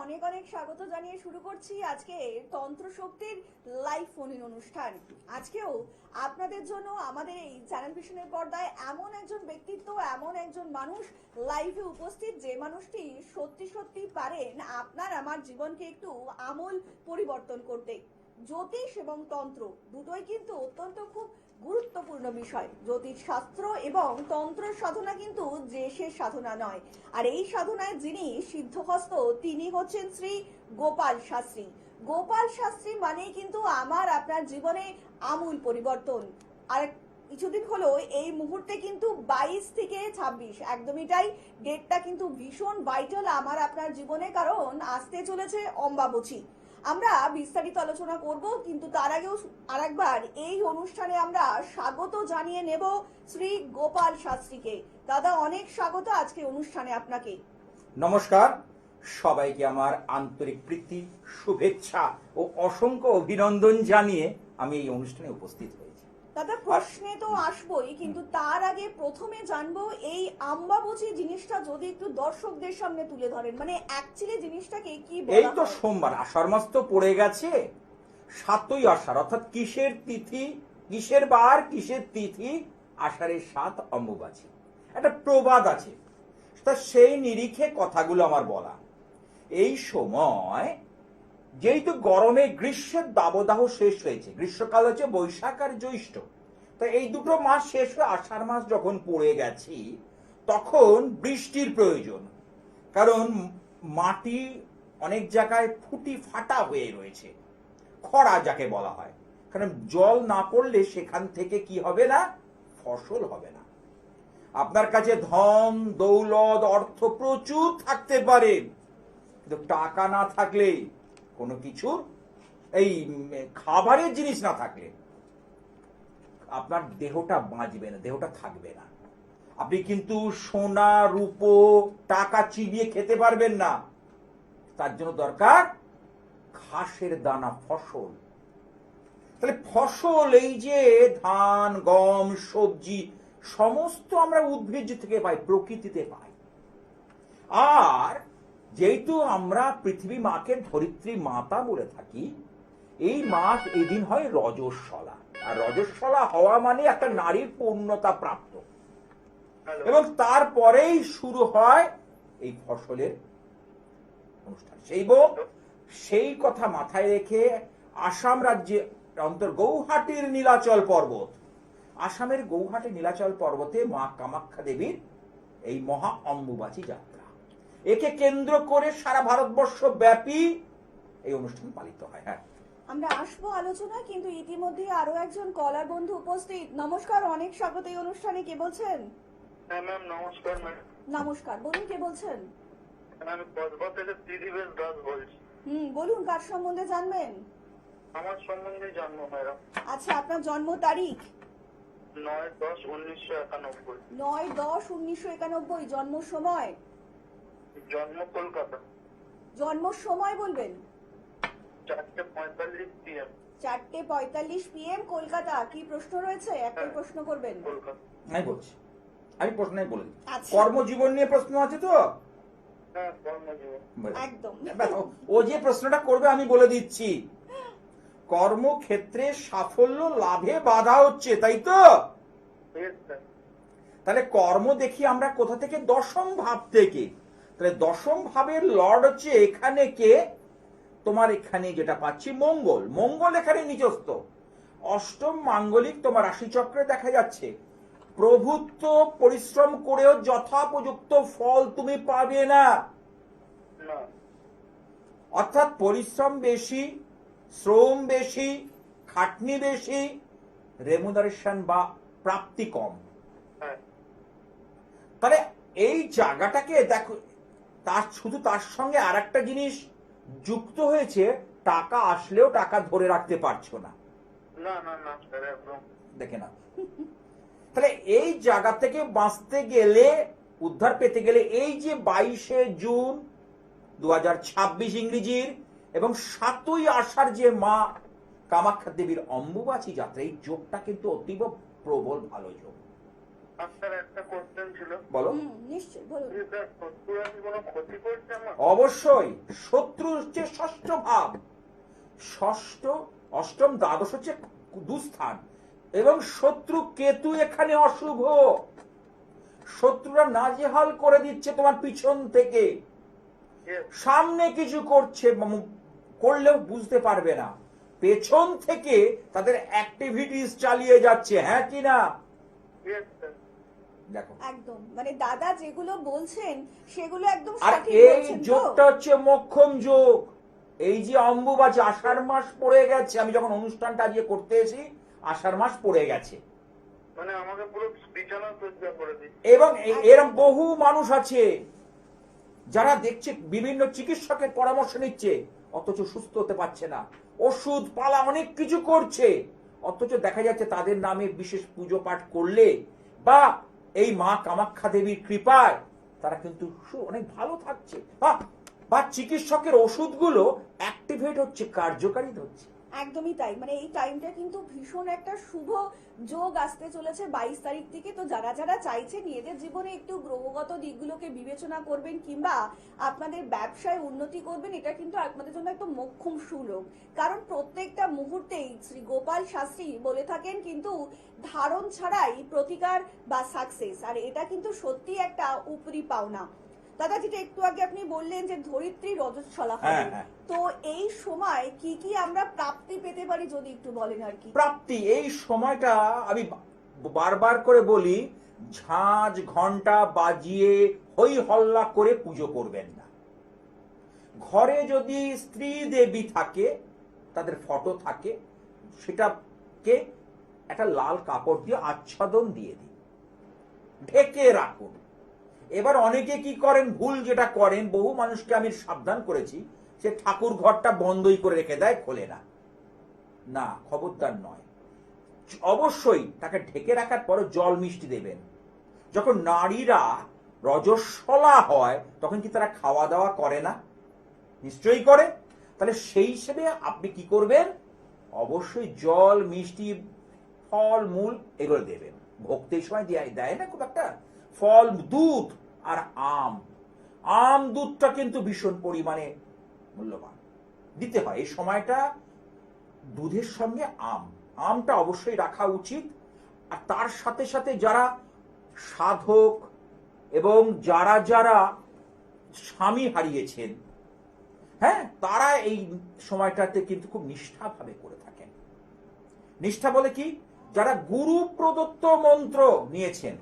অনেক অনেক স্বাগত জানিয়ে শুরু করছি আজকে তন্ত্র শক্তির লাইভ ফোন ইন অনুষ্ঠান। আজকেও আপনাদের জন্য আমাদের এই চ্যানেল ভিশনের পর্দায় এমন একজন ব্যক্তিত্ব, এমন একজন মানুষ লাইভে উপস্থিত, যে মানুষটি সত্যি সত্যি পারেন আপনার আমার জীবনকে একটু আমূল পরিবর্তন করতে। জ্যোতিষ এবং তন্ত্র দুটোই কিন্তু অত্যন্ত খুব গুরুত্বপূর্ণ বিষয়। জ্যোতিষ শাস্ত্র এবং তন্ত্র সাধনা কিন্তু যে সে সাধনা নয়। আর এই সাধনায় যিনি সিদ্ধহস্ত তিনি হচ্ছেন শ্রী গোপাল শাস্ত্রী। গোপাল শাস্ত্রী মানেই কিন্তু আমার আপনার জীবনে আমূল পরিবর্তন। আর কিছুদিন হলো এই মুহূর্তে কিন্তু 22 থেকে 26 একদমই তাই, ডেটটা কিন্তু ভীষণ ভাইটাল আমার আপনার জীবনে, কারণ আসতে চলেছে অম্বাবচী। আমরা বিস্তারিত আলোচনা করব, কিন্তু তার আগেও আরেকবার এই অনুষ্ঠানে আমরা স্বাগত জানিয়ে নেব শ্রী গোপাল শাস্ত্রীকে। দাদা, অনেক স্বাগত আজকে অনুষ্ঠানে আপনাকে। নমস্কার, সবাইকে আমার আন্তরিক প্রীতি, শুভেচ্ছা ও অসংখ্য অভিনন্দন জানিয়ে আমি এই অনুষ্ঠানে উপস্থিত হয়েছি। দাদা, প্রশ্নে তো আসবোই, কিন্তু তার আগে প্রথমে জানবো এই অম্বাবচী জিনিসটা যদি একটু দর্শকদের সামনে তুলে ধরেন, মানে অ্যাকচুয়ালি জিনিসটাকে কি বলা হয়? এই তো সোমবার, আষাঢ় মাস তো পড়ে গেছে, 7ই আষাঢ়, অর্থাৎ কিসের তিথি, কিসের বার, কিসের তিথি, আষাঢ়ের 7 অম্বুবাচী। একটা প্রবাদ আছে, তা সেই নিরিখে কথাগুলো আমার বলা। এই সময় যেহেতু গরমে গ্রীষ্মের দাবদাহ শেষ হয়েছে, গ্রীষ্মকাল হচ্ছে বৈশাখ আর জ্যৈষ্ঠ, তো এই দুটো মাস শেষ হয়ে আষাঢ় মাস যখন পড়ে গেছি তখন বৃষ্টির প্রয়োজন। কারণ মাটি অনেক জায়গায় ফুটি ফাটা হয়ে রয়েছে, খরা যাকে বলা হয়। কারণ জল না পড়লে সেখান থেকে কি হবে না, ফসল হবে না। আপনার কাছে ধন দৌলত অর্থ প্রচুর থাকতে পারে, কিন্তু টাকা না থাকলে, কোনো কিছু এই খাবারের জিনিস না থাকলে আপনার দেহটা বাঁচবে না, দেহটা থাকবে না। আপনি কিন্তু সোনা রূপো টাকা চিবিয়ে খেতে পারবেন না। তার জন্য দরকার ঘাসের দানা, ফসল। তাহলে ফসল, এই যে ধান গম সবজি সমস্ত আমরা উদ্ভিদ থেকে পাই, প্রকৃতিতে পাই। আর যেহেতু আমরা পৃথিবী মাকে ধরিত্রী মাতা বলে থাকি, এই মাস এদিন হয় রজস্বলা। আর রজস্বলা হওয়া মানে একটা নারীর পূর্ণতা প্রাপ্ত, এবং তারপরেই শুরু হয় এই ফসলের অনুষ্ঠান। সেই কথা মাথায় রেখে আসাম রাজ্যে গৌহাটির নীলাচল পর্বত, আসামের গৌহাটি নীলাচল পর্বতে মা কামাখ্যা দেবীর এই মহা অম্বুবাচী যাত্রা, একে কেন্দ্র করে সারা ভারতবর্ষ ব্যাপী এই অনুষ্ঠান পালিত হয়। হ্যাঁ, আমরা আসবো আলোচনা, কিন্তু ইতিমধ্যে আরো একজন কলার বন্ধু উপস্থিত। নমস্কার, অনেক স্বাগত এই অনুষ্ঠানে। কে বলছেন? হ্যাঁ ম্যাম, নমস্কার ম্যাম। নমস্কার, বলুন কে বলছেন? আমি কসবা থেকে ত্রিদিবেশ দাস বলছি। বলুন, কার সম্বন্ধে জানবেন? আমার সম্বন্ধে জানবো ম্যাডাম। আচ্ছা, আপনার জন্ম তারিখ? 9/10/1991। 9/10/1991। জন্ম সময়? জন্ম কলকাতা। জন্ম সময় বলবেন? 4:45 PM। 4:45 PM কলকাতা। কি প্রশ্ন রয়েছে? একটাই প্রশ্ন করবেন? কলকাতা। আমি বলছি, আমি প্রশ্নই বলি। আচ্ছা। কর্মজীবন নিয়ে প্রশ্ন আছে তো? হ্যাঁ, কর্মজীবন। একদম। ও যে প্রশ্নটা করবে আমি বলে দিচ্ছি। কর্মক্ষেত্রে সাফল্য লাভে বাধা হচ্ছে, তাই তো? তাহলে কর্ম দেখি আমরা কোথা থেকে? দশম ভাব থেকে। তাহলে দশম ভাবের লর্ড হচ্ছে এখানে কে? তোমার এখানে যেটা পাচ্ছি মঙ্গল। মঙ্গল এখানে নিচস্থ, অষ্টম মাঙ্গলিক তোমার রাশিচক্রে দেখা যাচ্ছে। প্রভুত্ব পরিশ্রম করেও যথোপযুক্ত ফল তুমি পাবে না। অর্থাৎ পরিশ্রম বেশি, শ্রম বেশি, খাটনি বেশি, রেমুনারেশন বা প্রাপ্তি কম। তাহলে এই জায়গাটাকে দেখো, তার সঙ্গে আর একটা জিনিস যুক্ত হয়েছে, টাকা আসলেও টাকা ধরে রাখতে পারছো না। দেখে না, তাহলে এই জায়গা থেকে বাঁচতে গেলে, উদ্ধার পেতে গেলে, এই যে 22শে জুন 2026 ইংরেজির এবং 7ই আষাঢ় যে মা কামাখ্যা দেবীর অম্বুবাচী যাত্রা, এই যোগটা কিন্তু অতীব প্রবল ভালো যোগ। আপনার একটা কোশ্চেন ছিল, বলো। নিশ্চয়ই বলুন। যে স্যার শত্রুরা কি কোনো ক্ষতি করছে আমার? অবশ্যই। শত্রু হচ্ছে ষষ্ঠ ভাব, ষষ্ঠ, অষ্টম, দ্বাদশ হচ্ছে দুস্থান, এবং শত্রু কেতু এখানে অশুভ। শত্রুরা নাজেহাল করে দিচ্ছে তোমার পিছন থেকে। Yes, সামনে কিছু করছে, করলেও বুঝতে পারবে না, পেছন থেকে তাদের অ্যাক্টিভিটিস চালিয়ে যাচ্ছে, হ্যাঁ কি না? yes, sir. দেখো, একদম, মানে দাদা যেগুলো বলছেন সেগুলো একদম আর সঠিক এই বলছেন তো। যোগটা হচ্ছে মোক্ষম যোগ। এই যে অম্বুবাচী, আষাঢ় মাস পড়ে গেছে, আমি যখন অনুষ্ঠানটা আজকে করতে এসি আষাঢ় মাস পড়ে গেছে, মানে আমাকে পুরো বিছানা সজ্জা করে দিচ্ছে। এবং এরকম বহু মানুষ আছে যারা দেখছে বিভিন্ন চিকিৎসকের পরামর্শ নিচ্ছে, অথচ সুস্থ হতে পারছে না, ওষুধ পালা অনেক কিছু করছে, অথচ দেখা যাচ্ছে তাদের নামে বিশেষ পুজো পাঠ করলে বা এই মা কামাখ্যা দেবীর কৃপায় তারা কিন্তু অনেক ভালো থাকছে, বা চিকিৎসকের ওষুধগুলো অ্যাক্টিভেট হচ্ছে, কার্যকারী হচ্ছে। একদমই তাই, মানে এই টাইমটা কিন্তু ভীষণ একটা শুভ যোগ আসতে চলেছে 22 তারিখ থেকে। তো যারা যারা চাইছেন নিজেদের জীবনে একটু গ্রহগত দিকগুলোকে বিবেচনা করবেন কিংবা আপনাদের ব্যবসায় উন্নতি করবেন, এটা কিন্তু আপনাদের জন্য একটা মোক্ষম সুযোগ। কারণ প্রত্যেকটা মুহূর্তেই শ্রী গোপাল শাস্ত্রী বলে থাকেন কিন্তু ধারণ ছাড়াই প্রতিকার বা সাকসেস, আর এটা কিন্তু সত্যি একটা উপরি পাওনা। দাদা, যেটা একটু আগে আপনি বললেন যে ধরিত্রী রজস্বলা হবে, হ্যাঁ, হ্যাঁ। তো এই সময় কি কি আমরা প্রাপ্তি পেতে পারি যদি একটু বলেন আর কি। প্রাপ্তি, এই সময়টা আমি বারবার করে বলি, ঝাঁঝ ঘন্টা বাজিয়ে হই হল্লা করে পুজো করবেন না। ঘরে যদি স্ত্রী দেবী থাকে, তাদের ফটো থাকে, সেটাকে একটা লাল কাপড় দিয়ে আচ্ছাদন দিয়ে দিন, ঢেকে রাখুন। এবার অনেকে কি করেন, ভুল যেটা করেন, বহু মানুষকে আমি সাবধান করেছি, সে ঠাকুর ঘরটা বন্ধই করে রেখে দেয়, খোলে না। না, খবরদার নয়। অবশ্যই তাকে ঢেকে রাখার পরে জল মিষ্টি দেবেন। যখন নারীরা রজস্বলা হয় তখন কি তারা খাওয়া দাওয়া করে না? নিশ্চয়ই করে। তাহলে সেই হিসেবে আপনি কি করবেন, অবশ্যই জল মিষ্টি ফল মূল এগুলো দেবেন। ভক্তের সময় দেয় না খুব একটা, ফল, দুধ আর আম। আম দুধটা কিন্তু ভীষণ পরিমাণে মূল্যবান, দিতে হয় এই সময়টা। দুধের সঙ্গে আমটা অবশ্যই রাখা উচিত। আর তার সাথে সাথে যারা সাধক এবং যারা যারা স্বামী হারিয়েছেন, হ্যাঁ, তারা এই সময়টাতে কিন্তু খুব নিষ্ঠাভাবে করে থাকেন। নিষ্ঠা বলে কি, যারা গুরু প্রদত্ত মন্ত্র নিয়েছেন,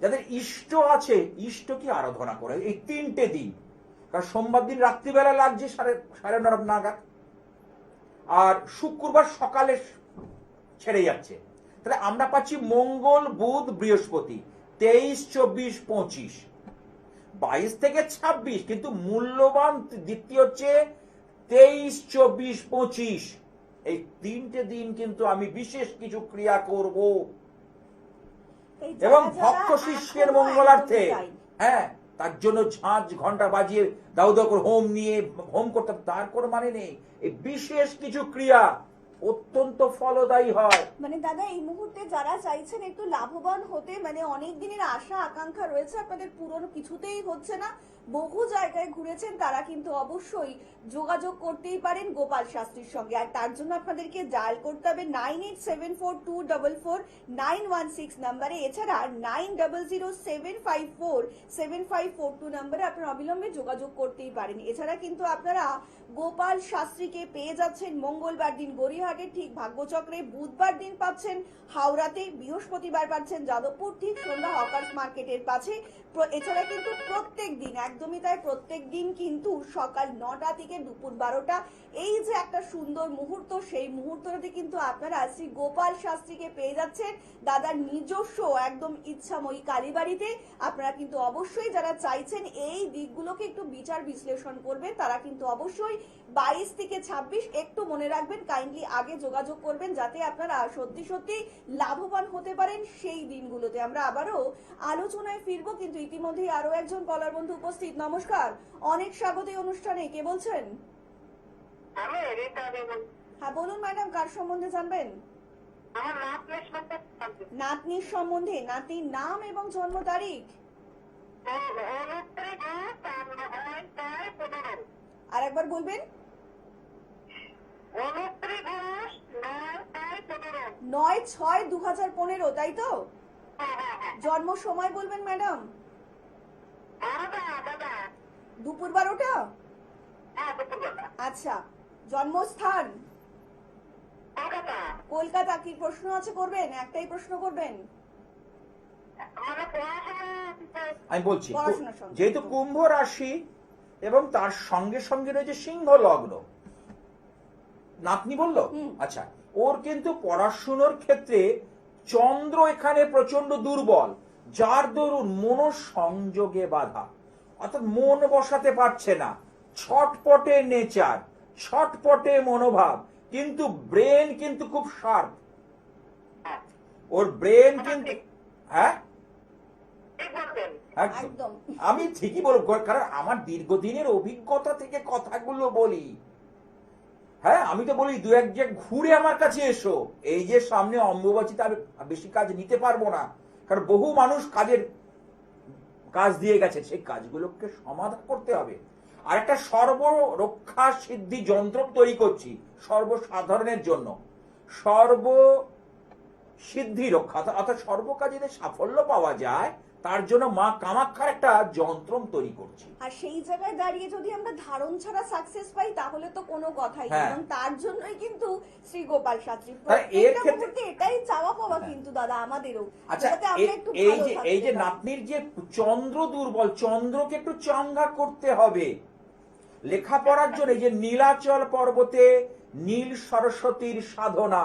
যাদের ইষ্ট আছে, ইষ্টকে আরাধনা করে এই 3টে দিন। কারণ সোমবার দিন রাত্রিবেলা লাগছে 9:30 নাগাদ, আর শুক্রবার সকালে ছেড়ে যাচ্ছে। তাহলে আমরা পাচ্ছি মঙ্গল, বুধ, বৃহস্পতি, 23, 24, 25, 22 থেকে 26, কিন্তু মূল্যবান দ্বিতীয় হচ্ছে 23, 24, 25। এই 3টে দিন কিন্তু আমি বিশেষ কিছু ক্রিয়া করব এবং ভক্ত শিষ্যের মঙ্গলার্থে, হ্যাঁ, তার জন্য ঝাঁঝ ঘন্টা বাজিয়ে দাউ দাউ করে হোম করতে, তার কোনো মানে নেই। এই বিশেষ কিছু ক্রিয়া অত্যন্ত ফলদায়ী হয়। মানে দাদা, এই মুহূর্তে যারা চাইছেন একটু লাভবান হতে, মানে অনেক দিনের আশা আকাঙ্ক্ষা রয়েছে আপনাদের, পূরণ কিছুতেই হচ্ছে না, বহু জায়গায় ঘুরেছেন, তারা কিন্তু অবশ্যই যোগাযোগ করতেই পারেন গোপাল শাস্ত্রীর সঙ্গে। আর তার জন্য আপনাদেরকে ডায়াল করতে হবে 9874244916 নাম্বারে, এছাড়া 9007547542 নাম্বারে আপনারা অবিলম্বে যোগাযোগ করতেই পারেন। এছাড়া কিন্তু আপনারা গোপাল শাস্ত্রীকে পেয়ে যাচ্ছেন মঙ্গলবার দিন গড়িয়াহাটে ঠিক ভাগ্যচক্রে, বুধবার দিন পাচ্ছেন হাওড়াতে, বৃহস্পতিবার পাচ্ছেন যাদবপুর ঠিক সন্ধ্যা হকার্স মার্কেটের পাশে। এছাড়া কিন্তু প্রত্যেক দিন, একদমই তাই, প্রত্যেক দিন কিন্তু সকাল 9টা থেকে দুপুর 12টা, এই যে একটা সুন্দর মুহূর্ত, সেই মুহূর্তটাতে কিন্তু আপনারা শ্রী গোপাল শাস্ত্রীকে পেয়ে যাচ্ছেন দাদার নিজস্ব একদম ইচ্ছাময়ী কালীবাড়িতে। আপনারা কিন্তু অবশ্যই যারা চাইছেন এই দিকগুলোকে একটু বিচার বিশ্লেষণ করবেন, তারা কিন্তু অবশ্যই 22 থেকে 26 একটু মনে রাখবেন, কাইন্ডলি আগে যোগাযোগ করবেন, যাতে আপনারা সত্যি সত্যি লাভবান হতে পারেন সেই দিনগুলোতে। আমরা আবারও আলোচনায় ফিরবো, কিন্তু ইতিমধ্যেই আরো একজন কলার বন্ধু উপস্থিত। নমস্কার, অনেক স্বাগত এই অনুষ্ঠানে। কে বলছেন? আমি রিতা দেব। হ্যাঁ বলুন ম্যাডাম, কার সম্বন্ধে জানবেন? আমার নাতনির সম্পর্কে জানতে চাই। নাতনির সম্বন্ধে, নাতির নাম এবং জন্ম তারিখ। 29 ঘোষ, আর 9/6/15। আর একবার বলবেন। 29 ঘোষ, 9/6/15। 9/6/2015, তাই তো? হ্যাঁ, হ্যাঁ, হ্যাঁ। জন্ম সময় বলবেন ম্যাডাম। দাদা। দুপুর 12টা। হ্যাঁ, দুপুরবেলা। আচ্ছা, জন্মস্থান কলকাতা। কলকাতা। কি প্রশ্ন আছে করবেন? একটাই প্রশ্ন করবেন? মানে পড়াশোনা আমি বলছি পড়াশোনার সঙ্গে। যেহেতু কুম্ভ রাশি এবং তার সঙ্গে সঙ্গে রয়েছে সিংহ লগ্ন, নাতনি বললো, হুম। আচ্ছা, ওর কিন্তু পড়াশুনোর ক্ষেত্রে চন্দ্র এখানে প্রচন্ড দুর্বল, যার দরুন মনোসংযোগে বাধা, অর্থাৎ মন বসাতে পারছে না, ছটপটে নেচার, ছটপটে মনোভাব, কিন্তু ব্রেন কিন্তু খুব শার্প, ওর ব্রেন কিন্তু, হ্যাঁ ঠিক বলবেন। একদম। একদম। আমি ঠিকই বলবো, কারণ আমার দীর্ঘদিনের অভিজ্ঞতা থেকে কথাগুলো বলি। হ্যাঁ, আমি তো বলি দু এক জায়গায় ঘুরে আমার কাছে এসো। এই যে সামনে অম্বুবাচীতে আমি বেশি কাজ নিতে পারবো না, কারণ বহু মানুষ কাজ দিয়ে গেছে, সেই কাজগুলোকে সমাধান করতে হবে। আর একটা সর্বরক্ষা সিদ্ধি যন্ত্র তৈরি করছি সর্বসাধারণের জন্য, সর্ব সিদ্ধি রক্ষা, অর্থাৎ সর্বকাজে সাফল্য পাওয়া যায়, তার জন্য মা কামাখ্যার একটা যন্ত্র তৈরি করছি। আর সেই জায়গায় দাঁড়িয়ে যদি আমরা ধারণ ছাড়া সাকসেস পাই তাহলে তো কোনো কথাই নেই। হ্যাঁ। এবং তার জন্যই কিন্তু শ্রী গোপাল শাস্ত্রী তাহলে এর প্রত্যেকটা ক্ষেত্রে- মুহূর্তে এটাই চাওয়া পাওয়া কিন্তু দাদা আমাদেরও, আচ্ছা, যাতে আমরা একটু এই ভালো যে থাকতে পারি। নাতনির যে চন্দ্র দুর্বল, চন্দ্রকে একটু চাঙ্গা করতে হবে লেখাপড়ার জন্য। এই যে নীলাচল পর্বতে নীল সরস্বতীর সাধনা,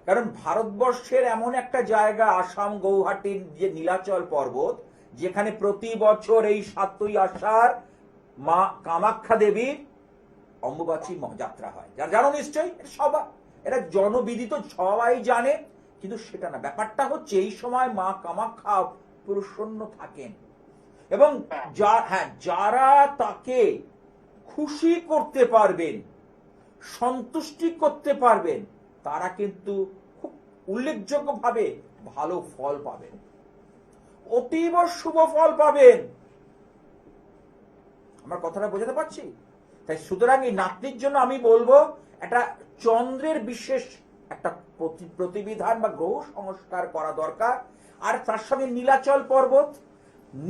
কারণ ভারতবর্ষের এমন একটা জায়গা আসাম গৌহাটির যে নীলাচল পর্বত, যেখানে প্রতি বছর এই 7ই আষাঢ় মা কামাখ্যা দেবীর অম্বুবাচী যাত্রা হয়। জানো নিশ্চয়ই, সবাই এটা জনবিদিত, সবাই জানে, কিন্তু সেটা না। ব্যাপারটা হচ্ছে এই সময় মা কামাখ্যা প্রসন্ন থাকেন, এবং যারা তাকে খুশি করতে পারবেন, সন্তুষ্টি করতে পারবেন, তারা কিন্তু খুব উল্লেখযোগ্যভাবে ভালো ফল পাবেন, অতীব শুভ ফল পাবেন। আমার কথাটা বোঝাতে পারছি? তাই সুতরাং এই নাতনির জন্য আমি বলবো একটা চন্দ্রের বিশেষ একটা প্রতিবিধান বা গ্রহ সংস্কার করা দরকার। আর তার সঙ্গে নীলাচল পর্বত,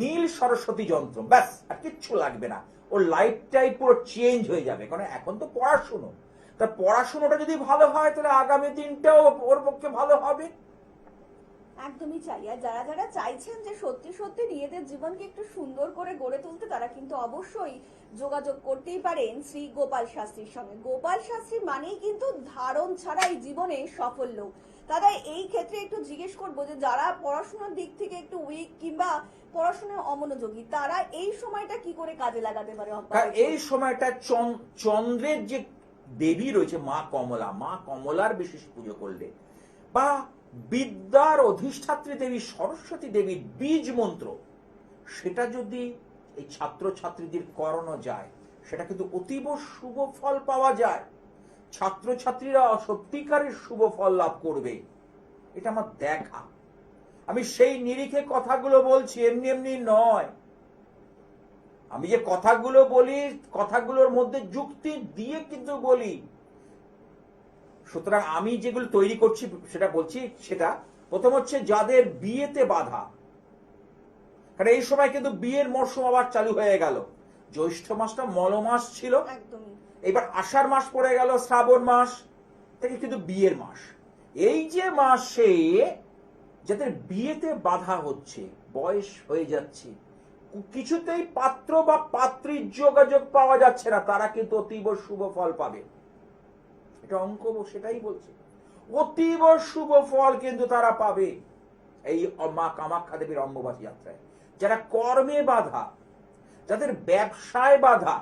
নীল সরস্বতী যন্ত্র, ব্যাস, আর কিচ্ছু লাগবে না। ওর লাইফটাই পুরো চেঞ্জ হয়ে যাবে। কারণ এখন তো পড়াশুনো, তা পড়াশুনোটা যদি ভালো হয় তাহলে আগামী দিনটাও ওর পক্ষে ভালো হবে। একদমই চাই। আর যারা যারা চাইছেন যে সত্যি সত্যি নিজেদের জীবনকে একটু সুন্দর করে গড়ে তুলতে, তারা কিন্তু অবশ্যই যোগাযোগ করতেই পারেন শ্রী গোপাল শাস্ত্রীর সঙ্গে। গোপাল শাস্ত্রী মানেই কিন্তু ধারণ ছাড়া এই জীবনে সাফল্য। দাদা, এই ক্ষেত্রে একটু জিজ্ঞেস করবো যে যারা পড়াশোনার দিক থেকে একটু উইক কিংবা পড়াশোনায় অমনোযোগী, তারা এই সময়টা কি করে কাজে লাগাতে পারে? এই সময়টা চন্দ্রের যে দেবী রয়েছে মা কমলা, মা কমলার বিশেষ পুজো করলে, বা বিদ্যার অধিষ্ঠাত্রী দেবী সরস্বতী দেবীর বীজ মন্ত্র, সেটা যদি এই ছাত্র ছাত্রীদের করানো যায়, সেটা কিন্তু অতীব শুভ ফল পাওয়া যায়। ছাত্র ছাত্রীরা সত্যিকারের শুভ ফল লাভ করবে, এটা আমার দেখা। আমি সেই নিরিখে কথাগুলো বলছি, এমনি এমনি নয়। আমি যে কথাগুলো বলি, কথাগুলোর মধ্যে যুক্তি দিয়ে কিন্তু বলি। সুতরাং আমি যেগুলো তৈরি করছি সেটা বলছি। সেটা প্রথম হচ্ছে যাদের বিয়েতে বাধা, কারণ এই সময় কিন্তু বিয়ের মরশুম আবার চালু হয়ে গেল। জ্যৈষ্ঠ মাসটা মলমাস ছিল, একদমই। এবার আষাঢ় মাস পড়ে গেল, শ্রাবণ মাস থেকে কিন্তু বিয়ের মাস। এই যে মাসে যাদের বিয়েতে বাধা হচ্ছে, বয়স হয়ে যাচ্ছে, কিছুতেই পাত্র বা পাত্রীর যোগাযোগ পাওয়া যাচ্ছে না, তারা কিন্তু অতীব শুভ ফল পাবে। এটা অঙ্ক সেটাই বলছে, অতীব শুভ ফল কিন্তু তারা পাবে এই মা কামাখ্যা দেবীর অম্বুবাচী যাত্রায়। যারা কর্মে বাধা, যাদের ব্যবসায় বাধা,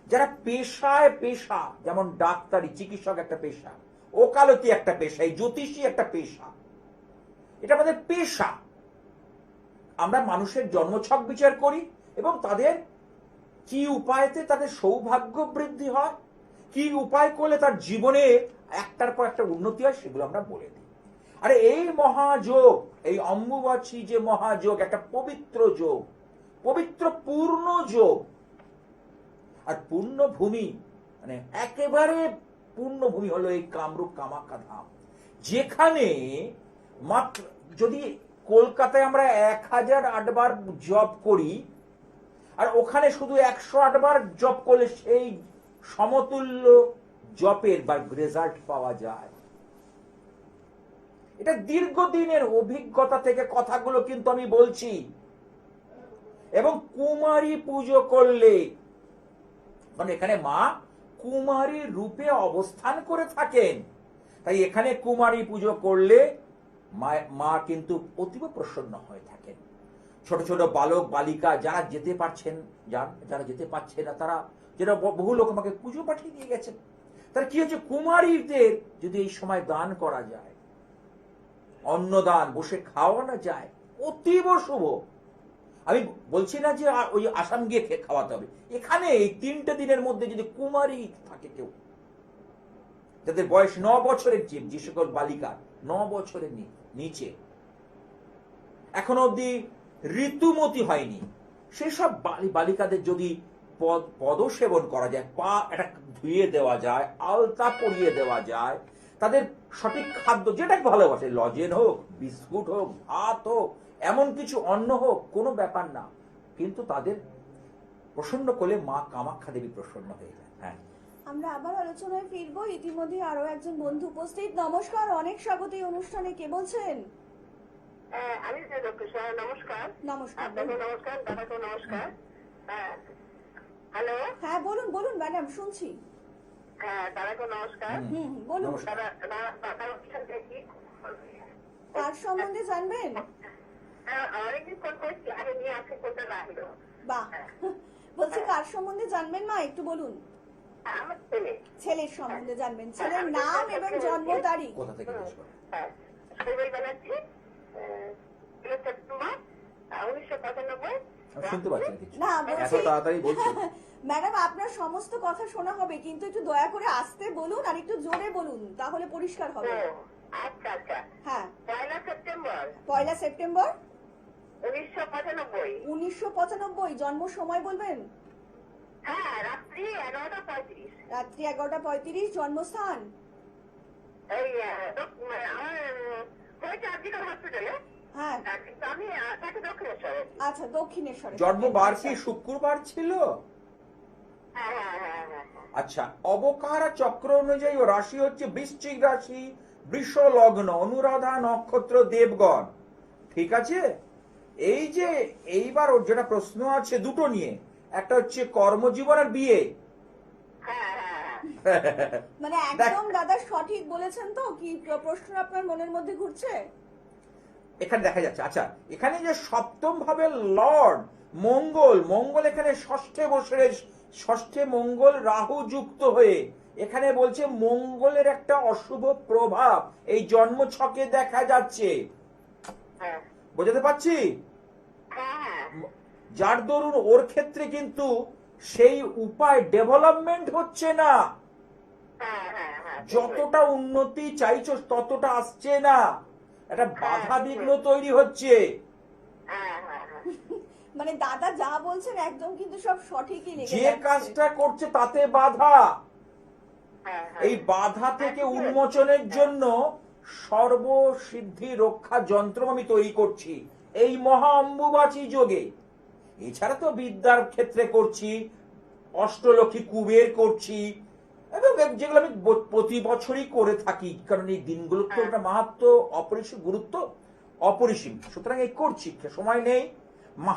যারা পেশায় পেশা, যেমন ডাক্তারি, চিকিৎসক একটা পেশা, ওকালতি একটা পেশা, এই জ্যোতিষী একটা পেশা, এটা আমাদের পেশা। আমরা মানুষের জন্মছক বিচার করি এবং তাদের কি উপায়তে তাদের সৌভাগ্য বৃদ্ধি হয়, কি উপায় করলে তার জীবনে একটার পর একটা উন্নতি হয়, সেগুলো আমরা বলে দিই। আরে এই মহাযোগ, এই অম্বুবাচী যে মহাযোগ, একটা পবিত্র যোগ, পবিত্র পূর্ণ যোগ। আর পূর্ণভূমি মানে একেবারে পূর্ণভূমি হলো এই কামরূপ কামাখ্যা ধাম, যেখানে মাত্র যদি কলকাতায় আমরা 1008 বার জপ করি, আর ওখানে শুধু 108 বার জপ করলে সেই সমতুল্য জপের বা রেজাল্ট পাওয়া যায়। এটা দীর্ঘদিনের অভিজ্ঞতা থেকে কথাগুলো কিন্তু আমি বলছি। এবং কুমারী পুজো করলে, মানে এখানে মা কুমারীর রূপে অবস্থান করে থাকেন, তাই এখানে কুমারী পুজো করলে মা কিন্তু অতীব প্রসন্ন হয়ে থাকেন। ছোট ছোট বালক বালিকা যারা যেতে পারছেন, যারা যেতে পারছে না, তারা যেটা বহু লোক আমাকে পুজো পাঠিয়ে দিয়ে গেছেন, তার কি হচ্ছে, কুমারীদের যদি এই সময় দান করা যায়, অন্নদান বসে খাওয়ানো যায়, অতীব শুভ। আমি বলছি না যে ওই আসাম গিয়ে খাওয়াতে হবে, এখানে এই 3টে দিনের মধ্যে যদি কুমারী থাকে কেউ, যাদের বয়স 9 বছরের, যে সকল বালিকা 9 বছরের নিচে, এখনো অব্দি ঋতুমতি হয়নি, সেসব বালিকাদের যদি পদ সেবন করা যায়, পা এটা ধুয়ে দেওয়া যায়, আলতা পরিয়ে দেওয়া যায়, তাদের সঠিক খাদ্য যেটা ভালোবাসে, লজেন হোক, বিস্কুট হোক, ভাত হোক, এমন কিছু অন্ন হোক, কোনো ব্যাপার না, কিন্তু তাদের প্রসন্ন করলে মা কামাখ্যা দেবী প্রসন্ন হয়ে যায়। হ্যাঁ, আমরা আবার আলোচনায় ফিরবো। ইতিমধ্যে আরো একজন বন্ধু উপস্থিত। নমস্কার, অনেক স্বাগত এই অনুষ্ঠানে। কে বলছেন? আমি নমস্কার। নমস্কার। আপনাকে নমস্কার, দাদাকে নমস্কার। হ্যালো। হ্যাঁ বলুন বলুন ম্যাডাম, শুনছি। হ্যাঁ, দাদাকে নমস্কার। বলুন। নমস্কার। কার সম্বন্ধে জানবেন? অনেকদিন ফোন করছি, আগে নিয়ে আসে কোনটা রাখলো। বাহ, বলছি কার সম্বন্ধে জানবেন মা, একটু বলুন। আমার ছেলে। ছেলের সম্বন্ধে জানবেন, ছেলের নাম এবং জন্ম তারিখ। কোথা থেকে জিজ্ঞেস করেন? হ্যাঁ, শৈবাল ব্যানার্জি, 13 সেপ্টেম্বর 1995। আমি শুনতে পাচ্ছি না কিছু, না এত বলছি তাড়াতাড়ি বলছি। ম্যাডাম, আপনার সমস্ত কথা শোনা হবে, কিন্তু একটু দয়া করে আস্তে বলুন আর একটু জোরে বলুন, তাহলে পরিষ্কার হবে। আচ্ছা আচ্ছা। হ্যাঁ, 1 সেপ্টেম্বর 1 সেপ্টেম্বর 1995। 1995। জন্ম সময় বলবেন? হ্যাঁ, রাত্রি 11:35। রাত্রি 11:35। জন্মস্থান? এই আমার হয়েছে আর্জিকাল হসপিটালে। হ্যাঁ, কিন্তু আমি তাকে দক্ষিণেশ্বরে। আচ্ছা, দক্ষিণেশ্বরে। জন্মবার কি শুক্রবার ছিল? হ্যাঁ হ্যাঁ হ্যাঁ হ্যাঁ। আচ্ছা, অবকারা চক্র অনুযায়ী ও রাশি হচ্ছে বৃশ্চিক রাশি, বৃষ লগ্ন, অনুরাধা নক্ষত্র, দেবগণ। ঠিক আছে? এই যে এইবার ওর যেটা প্রশ্ন আছে দুটো নিয়ে, একটা হচ্ছে কর্মজীবন আর বিয়ে। হ্যাঁ হ্যাঁ হ্যাঁ। মানে একদম দাদা সঠিক বলেছেন তো? কি প্রশ্ন আপনার মনের মধ্যে ঘুরছে? এখানে দেখা যাচ্ছে, আচ্ছা, এখানে যে সপ্তম ভাবে লর্ড মঙ্গল, মঙ্গল এখানে ষষ্ঠে বসে, ষষ্ঠে মঙ্গল রাহু যুক্ত হয়ে, এখানে বলছে মঙ্গলের একটা অশুভ প্রভাব এই জন্ম ছকে দেখা যাচ্ছে। হ্যাঁ বোঝাতে পারছি? হ্যাঁ। যার দরুন ওর ক্ষেত্রে কিন্তু সেই উপায় ডেভেলপমেন্ট হচ্ছে না, হ্যাঁ হ্যাঁ হ্যাঁ। যতটা উন্নতি চাইছো ততটা আসছে না, একটা বাধা বিঘ্ন তৈরি হচ্ছে। হ্যাঁ হ্যাঁ হ্যাঁ। মানে দাদা যা বলছেন একদম কিন্তু সব সঠিকই লেগে যে যাচ্ছে। কাজটা করছে তাতে বাধা, হ্যাঁ হ্যাঁ। এই বাধা থেকে উন্মোচনের জন্য সর্বসিদ্ধি রক্ষা যন্ত্র আমি তৈরি করছি এই মহা অম্বুবাচী যোগে। এছাড়া তো বিদ্যার ক্ষেত্রে করছি, অষ্টলক্ষ্মী কুবের করছি, এবং যেগুলো আমি প্রতি বছরই করে থাকি, কারণ এই দিনগুলোর তো একটা মাহাত্ম অপরিসীম, গুরুত্ব অপরিসীম, সুতরাং এই করছি। সময় নেই,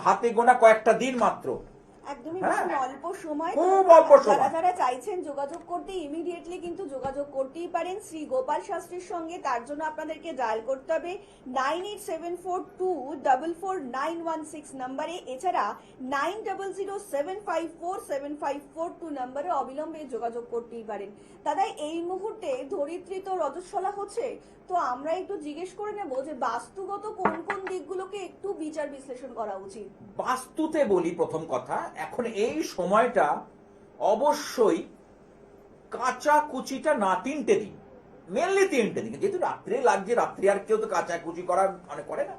হাতে গোনা কয়েকটা দিন মাত্র, একদমই হ্যাঁ, ভীষণ অল্প সময়। খুব অল্প সময়। যারা যারা চাইছেন যোগাযোগ করতে, ইমিডিয়েটলি কিন্তু যোগাযোগ করতেই পারেন শ্রী গোপাল শাস্ত্রীর সঙ্গে। তার জন্য আপনাদেরকে ডায়াল করতে হবে 9874244916 নম্বরে, এছাড়া 9007547542 নম্বরে অবিলম্বে যোগাযোগ করতেই পারেন। দাদা, এই মুহূর্তে ধরিত্রী তো রজস্বলা হচ্ছে, তো আমরা একটু জিজ্ঞেস করে নেব যে বাস্তুগত কোন কোন দিকগুলোকে একটু বিচার বিশ্লেষণ করা উচিত। বাস্তুতে বলি প্রথম কথা, এখন এই সময়টা অবশ্যই কাঁচা কুচিটা না 3টে দিন, মেনলি 3টে দিন, যেহেতু রাত্রে লাগছে, রাত্রি আর কেউ তো কাচাকুচি করা মানে করে না,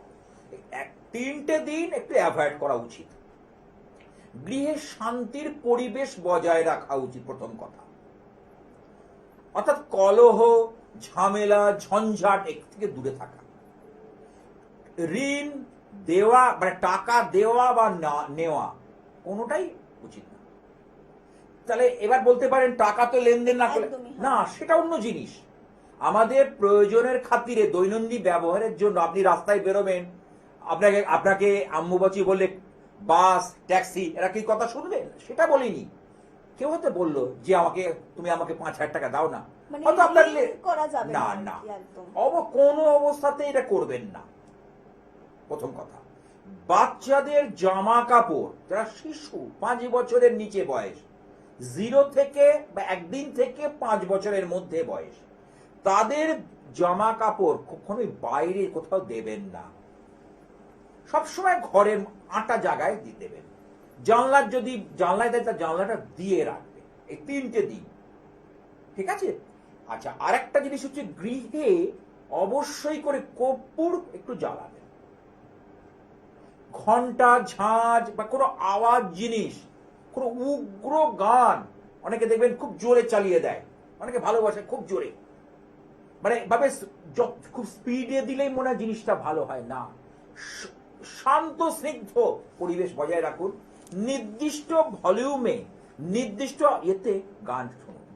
3টে দিন একটু অ্যাভয়েড করা উচিত। গৃহে শান্তির পরিবেশ বজায় রাখা উচিত প্রথম কথা, অর্থাৎ কলহ, ঝামেলা, ঝঞ্ঝাট এর থেকে দূরে থাকা। ঋণ দেওয়া মানে টাকা দেওয়া বা নেওয়া কোনোটাই উচিত না। তাহলে এবার বলতে পারেন টাকা তো লেনদেন না করলে, একদমই, হ্যাঁ। না সেটা অন্য জিনিস। আমাদের প্রয়োজনের খাতিরে দৈনন্দিন ব্যবহারের জন্য আপনি রাস্তায় বেরোবেন, আপনাকে আম্মুবাচি বললে বাস, ট্যাক্সি, এরা কি কথা শুনবেন? সেটা বলিনি। কেউ হয়তো বললো যে তুমি আমাকে 5,000 টাকা দাও না, মানে হয়তো আপনার ঋণ করা যাবে না না না, আর কি, একদম। কোনো অবস্থাতে এটা করবেন না। প্রথম কথা, বাচ্চাদের জামা কাপড়, যারা শিশু 5 বছরের নিচে বয়স, 0 থেকে বা 1 দিন থেকে 5 বছরের মধ্যে বয়স, তাদের জামা কাপড় কখনোই বাইরে কোথাও দেবেন না। সবসময় ঘরের আটা জায়গায় দিয়ে দেবেন। জানলার যদি জানলায় দেয়, তার জানলাটা দিয়ে রাখবে। এই 3টে দিন, ঠিক আছে? আচ্ছা, আরেকটা জিনিস হচ্ছে, গৃহে অবশ্যই করে কর্পূর একটু জ্বালাবেন। ঘন্টা, ঝাঁঝ বা কোনো আওয়াজ জিনিস, কোনো উগ্র গান, অনেকে দেখবেন খুব জোরে চালিয়ে দেয়, অনেকে ভালোবাসে খুব জোরে, মানে ভাবে খুব স্পিডে দিলেই মনে হয় জিনিসটা ভালো হয় না। শান্ত স্নিগ্ধ পরিবেশ বজায় রাখুন, নির্দিষ্ট ভলিউমে, নির্দিষ্ট এতে গান শুনুন।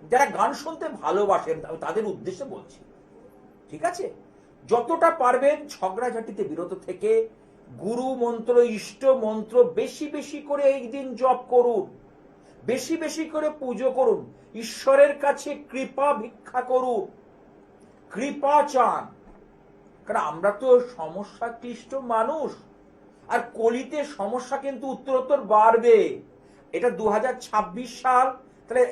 যারা গান শুনতে ভালোবাসেন আমি তাদের উদ্দেশ্যে বলছি, ঠিক আছে? যতটা পারবেন ঝগড়াঝাটিতে বিরত থেকে গুরু মন্ত্র, ইষ্ট মন্ত্র বেশি বেশি করে এই দিন জপ করুন, বেশি বেশি করে পুজো করুন, ঈশ্বরের কাছে কৃপা ভিক্ষা করুন, কৃপা চান। কারণ আমরা তো সমস্যা ক্লিষ্ট মানুষ, আর কলিতে সমস্যা কিন্তু উত্তরোত্তর বাড়বে। এটা 2026 সাল, তাহলে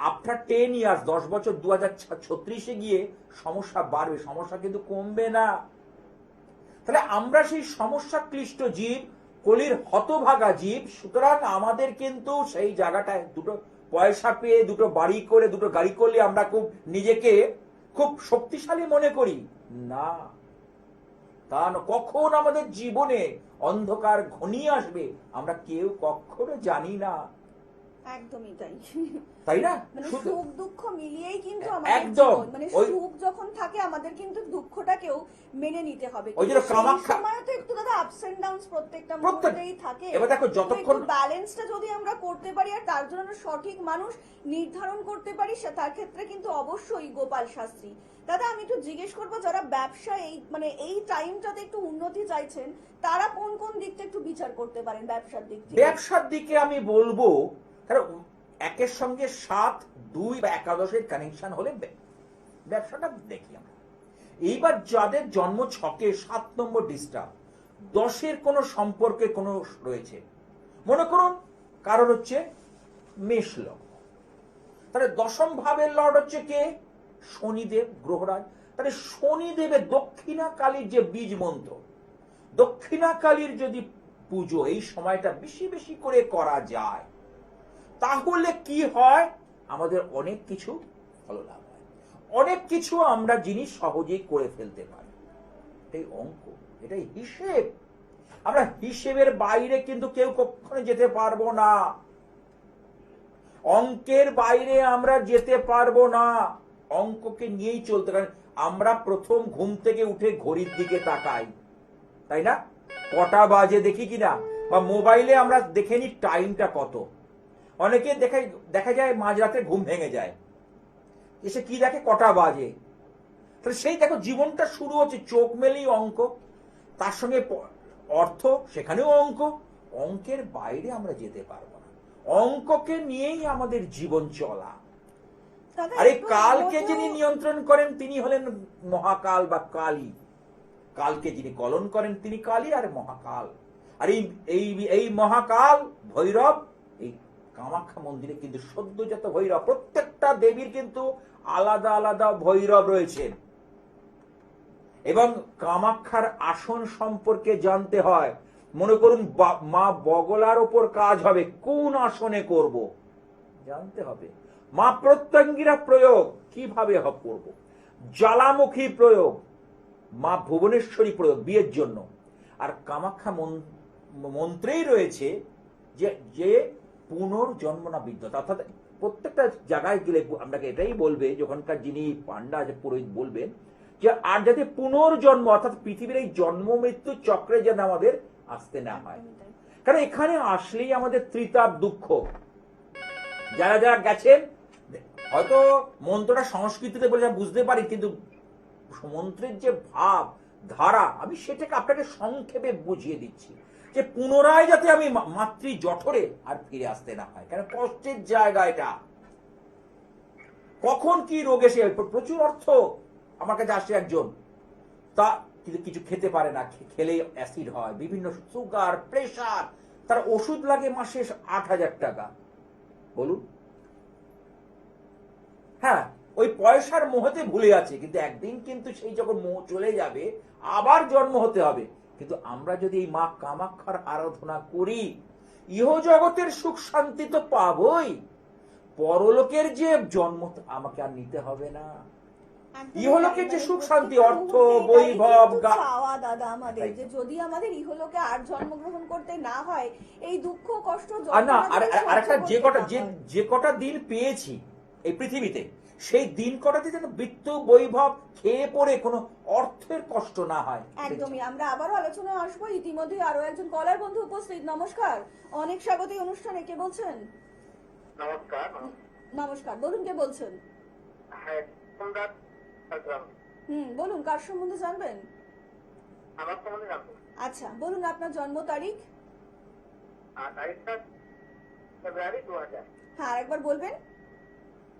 আফটার 10 ইয়ার্স, 10 বছর 2036-এ গিয়ে সমস্যা বাড়বে, সমস্যা কিন্তু কমবে না। তাহলে আমরা সেই সমস্যা ক্লিষ্ট জীব, কলির হতভাগা জীব। সুতরাং আমাদের কিন্তু সেই জায়গাটায় দুটো পয়সা পেয়ে, দুটো বাড়ি করে, দুটো গাড়ি করলে আমরা খুব নিজেকে খুব শক্তিশালী মনে করি না। তা কখন আমাদের জীবনে অন্ধকার ঘনিয়ে আসবে আমরা কেউ কখনো জানি না। একদমই তাই, তাই না? মানে সুখ দুঃখ মিলিয়েই কিন্তু একদম, মানে সুখ যখন থাকে আমাদের কিন্তু দুঃখটাকেও মেনে নিতে হবে। ওই যে কামাখ্যা সময় তো একটু দাদা আপস এন্ড ডাউনস প্রত্যেকটা মুহূর্তেই থাকে। এবার দেখো, যতক্ষণ ব্যালেন্সটা যদি আমরা করতে পারি আর তার জন্য সঠিক মানুষ নির্ধারণ করতে পারি, তার ক্ষেত্রে কিন্তু অবশ্যই গোপাল শাস্ত্রী। দাদা আমি একটু জিজ্ঞেস করবো, যারা ব্যবসা এই টাইমটাতে একটু উন্নতি চাইছেন, তারা কোন কোন দিকটা একটু বিচার করতে পারেন ব্যবসার দিক থেকে? ব্যবসার দিকে আমি বলবো, কারণ একের সঙ্গে 7, 2 বা একাদশের কানেকশন হলে ব্যবসাটা দেখি আমরা। এইবার যাদের জন্ম ছকে 7 নম্বর ডিস্টার্ব, 10-এর কোনো সম্পর্কে কোনো রয়েছে, মনে করুন কারণ হচ্ছে মেষ লগ্ন, তাহলে 10ম ভাবের লর্ড হচ্ছে কে? শনিদেব, গ্রহরাজ। তাহলে শনিদেবের দক্ষিণা কালীর যে বীজ মন্ত্র, দক্ষিণা কালীর যদি পুজো এই সময়টা বেশি বেশি করে করা যায়, তাহলে কি হয়? আমাদের অনেক কিছু ভালো লাভ হয়, অনেক কিছু আমরা জিনিস সহজেই করে ফেলতে পারি। এটাই অঙ্ক, এটাই হিসেব। আমরা হিসেবের বাইরে কিন্তু কেউ কখনো যেতে পারবো না, অঙ্কের বাইরে আমরা যেতে পারবো না। অঙ্ককে নিয়েই চলতে, কারণ আমরা প্রথম ঘুম থেকে উঠে ঘড়ির দিকে তাকাই, তাই না? কটা বাজে দেখি কিনা, বা মোবাইলে আমরা দেখে নিই টাইমটা কত। অনেকে দেখা যায় মাঝরাতে ঘুম ভেঙে যায়, এসে কি দেখে কটা বাজে। তাহলে সেই দেখো জীবনটা শুরু হচ্ছে চোখ মেলেই অঙ্ক, তার সঙ্গে অর্থ, সেখানেও অঙ্ক। অঙ্কের বাইরে আমরা যেতে পারবো না, অঙ্ককে নিয়েই আমাদের জীবন চলা। আর এই কালকে যিনি নিয়ন্ত্রণ করেন তিনি হলেন মহাকাল বা কালী। কালকে যিনি কলন করেন তিনি কালী আর মহাকাল। আর এই মহাকাল ভৈরব, এই কামাখ্যা মন্দিরে কিন্তু সদ্যজাত ভৈরব। প্রত্যেকটা দেবীর কিন্তু আলাদা আলাদা ভৈরব রয়েছেন। এবং কামাখ্যার আসন সম্পর্কে জানতে হয়। মনে করুন মা বগলার ওপর কাজ হবে, কোন আসনে করব জানতে হবে। মা প্রত্যঙ্গিরা প্রয়োগ কিভাবে করব, জ্বালামুখী প্রয়োগ, মা ভুবনেশ্বরী প্রয়োগ বিয়ের জন্য। আর কামাখ্যা মন্ত্রেই রয়েছে যে যে পুনর্জন্ম না বিদ্যা, অর্থাৎ প্রত্যেকটা জায়গায় গেলে আপনাকে এটাই বলবে, যখনকার যিনি পান্ডা আছে পুরোহিত বলবেন যে আর যাতে পুনর্জন্ম অর্থাৎ পৃথিবীর এই জন্ম মৃত্যু চক্রে যেন আমাদের আসতে না হয়। কারণ এখানে আসলেই আমাদের ত্রিতাপ দুঃখ। যারা যারা গেছেন হয়তো মন্ত্রটা সংস্কৃতিতে বলে বুঝতে পারি, কিন্তু মন্ত্রের যে ভাব ধারা আমি সেটাকে আপনাকে সংক্ষেপে বুঝিয়ে দিচ্ছি যে পুনরায় যাতে আমি মাতৃ জঠরে আর ফিরে আসতে না হয়। কারণ কষ্টের জায়গা এটা, কখন কি রোগ এসে, প্রচুর অর্থ আমার কাছে আসে একজন, তা কিন্তু কিছু খেতে পারে না, খেলে অ্যাসিড হয়, বিভিন্ন সুগার প্রেশার, তার ওষুধ লাগে মাসে 8,000 টাকা। বলুন, হ্যাঁ ওই পয়সার মোহতে ভুলে আছে, কিন্তু একদিন কিন্তু সেই যখন মোহ চলে যাবে আবার জন্ম হতে হবে। কিন্তু আমরা যদি এই মা কামাখ্যার আরাধনা করি, ইহ জগতের সুখ শান্তি তো পাবই, পরলোকের যে জন্ম আমাকে আর নিতে হবে না। ইহলোকের যে সুখ শান্তি, অর্থ বৈভব, চাওয়া দাদা আমাদের যে যদি আমাদের ইহলোকে আর জন্মগ্রহণ করতে না হয়, এই দুঃখ কষ্ট আরেকটা যে কটা দিন পেয়েছি এই পৃথিবীতে, সেই দিন কটাতে যেন মৃত্যু বৈভব খেয়ে পড়ে কোনো অর্থের কষ্ট না হয়। একদমই। আমরা আবারও আলোচনায় আসবো, ইতিমধ্যে আরো একজন কলার বন্ধু উপস্থিত। নমস্কার, অনেক স্বাগত এই অনুষ্ঠানে। কে বলছেন? নমস্কার। নমস্কার, বলুন কে বলছেন? হ্যাঁ, সম্রাট আকরাম। বলুন, কার সম্বন্ধে জানবেন? আমার সম্বন্ধে জানবো। আচ্ছা বলুন, আপনার জন্ম তারিখ? তারিখটা ফেব্রুয়ারি 2000। হ্যাঁ আরেকবার বলবেন।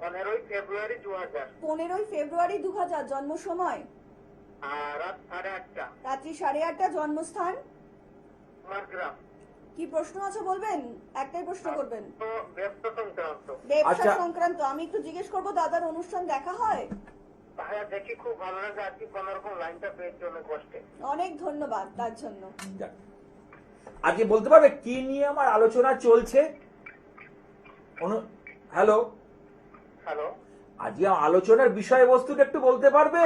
15ই ফেব্রুয়ারি 2000। 15ই ফেব্রুয়ারি 2000। জন্ম সময়? রাত 8:30টা। রাত্রি 8:30টা। জন্মস্থান? আমার গ্রাম। কি প্রশ্ন আছে বলবেন? একটাই প্রশ্ন করবেন? তো ব্যবসা সংক্রান্ত। ব্যবসা সংক্রান্ত। আমি একটু জিজ্ঞেস করবো, দাদার অনুষ্ঠান দেখা হয়? হ্যাঁ দেখি, খুব ভালো লাগে। আজকে কোনোরকম লাইনটা পেয়েছি অনেক কষ্টে। অনেক ধন্যবাদ তার জন্য। আজকে বলতে পারবে কি নিয়ে আমার আলোচনা চলছে? হ্যালো হ্যালো, আজকে আলোচনার বিষয়বস্তুটা একটু বলতে পারবে?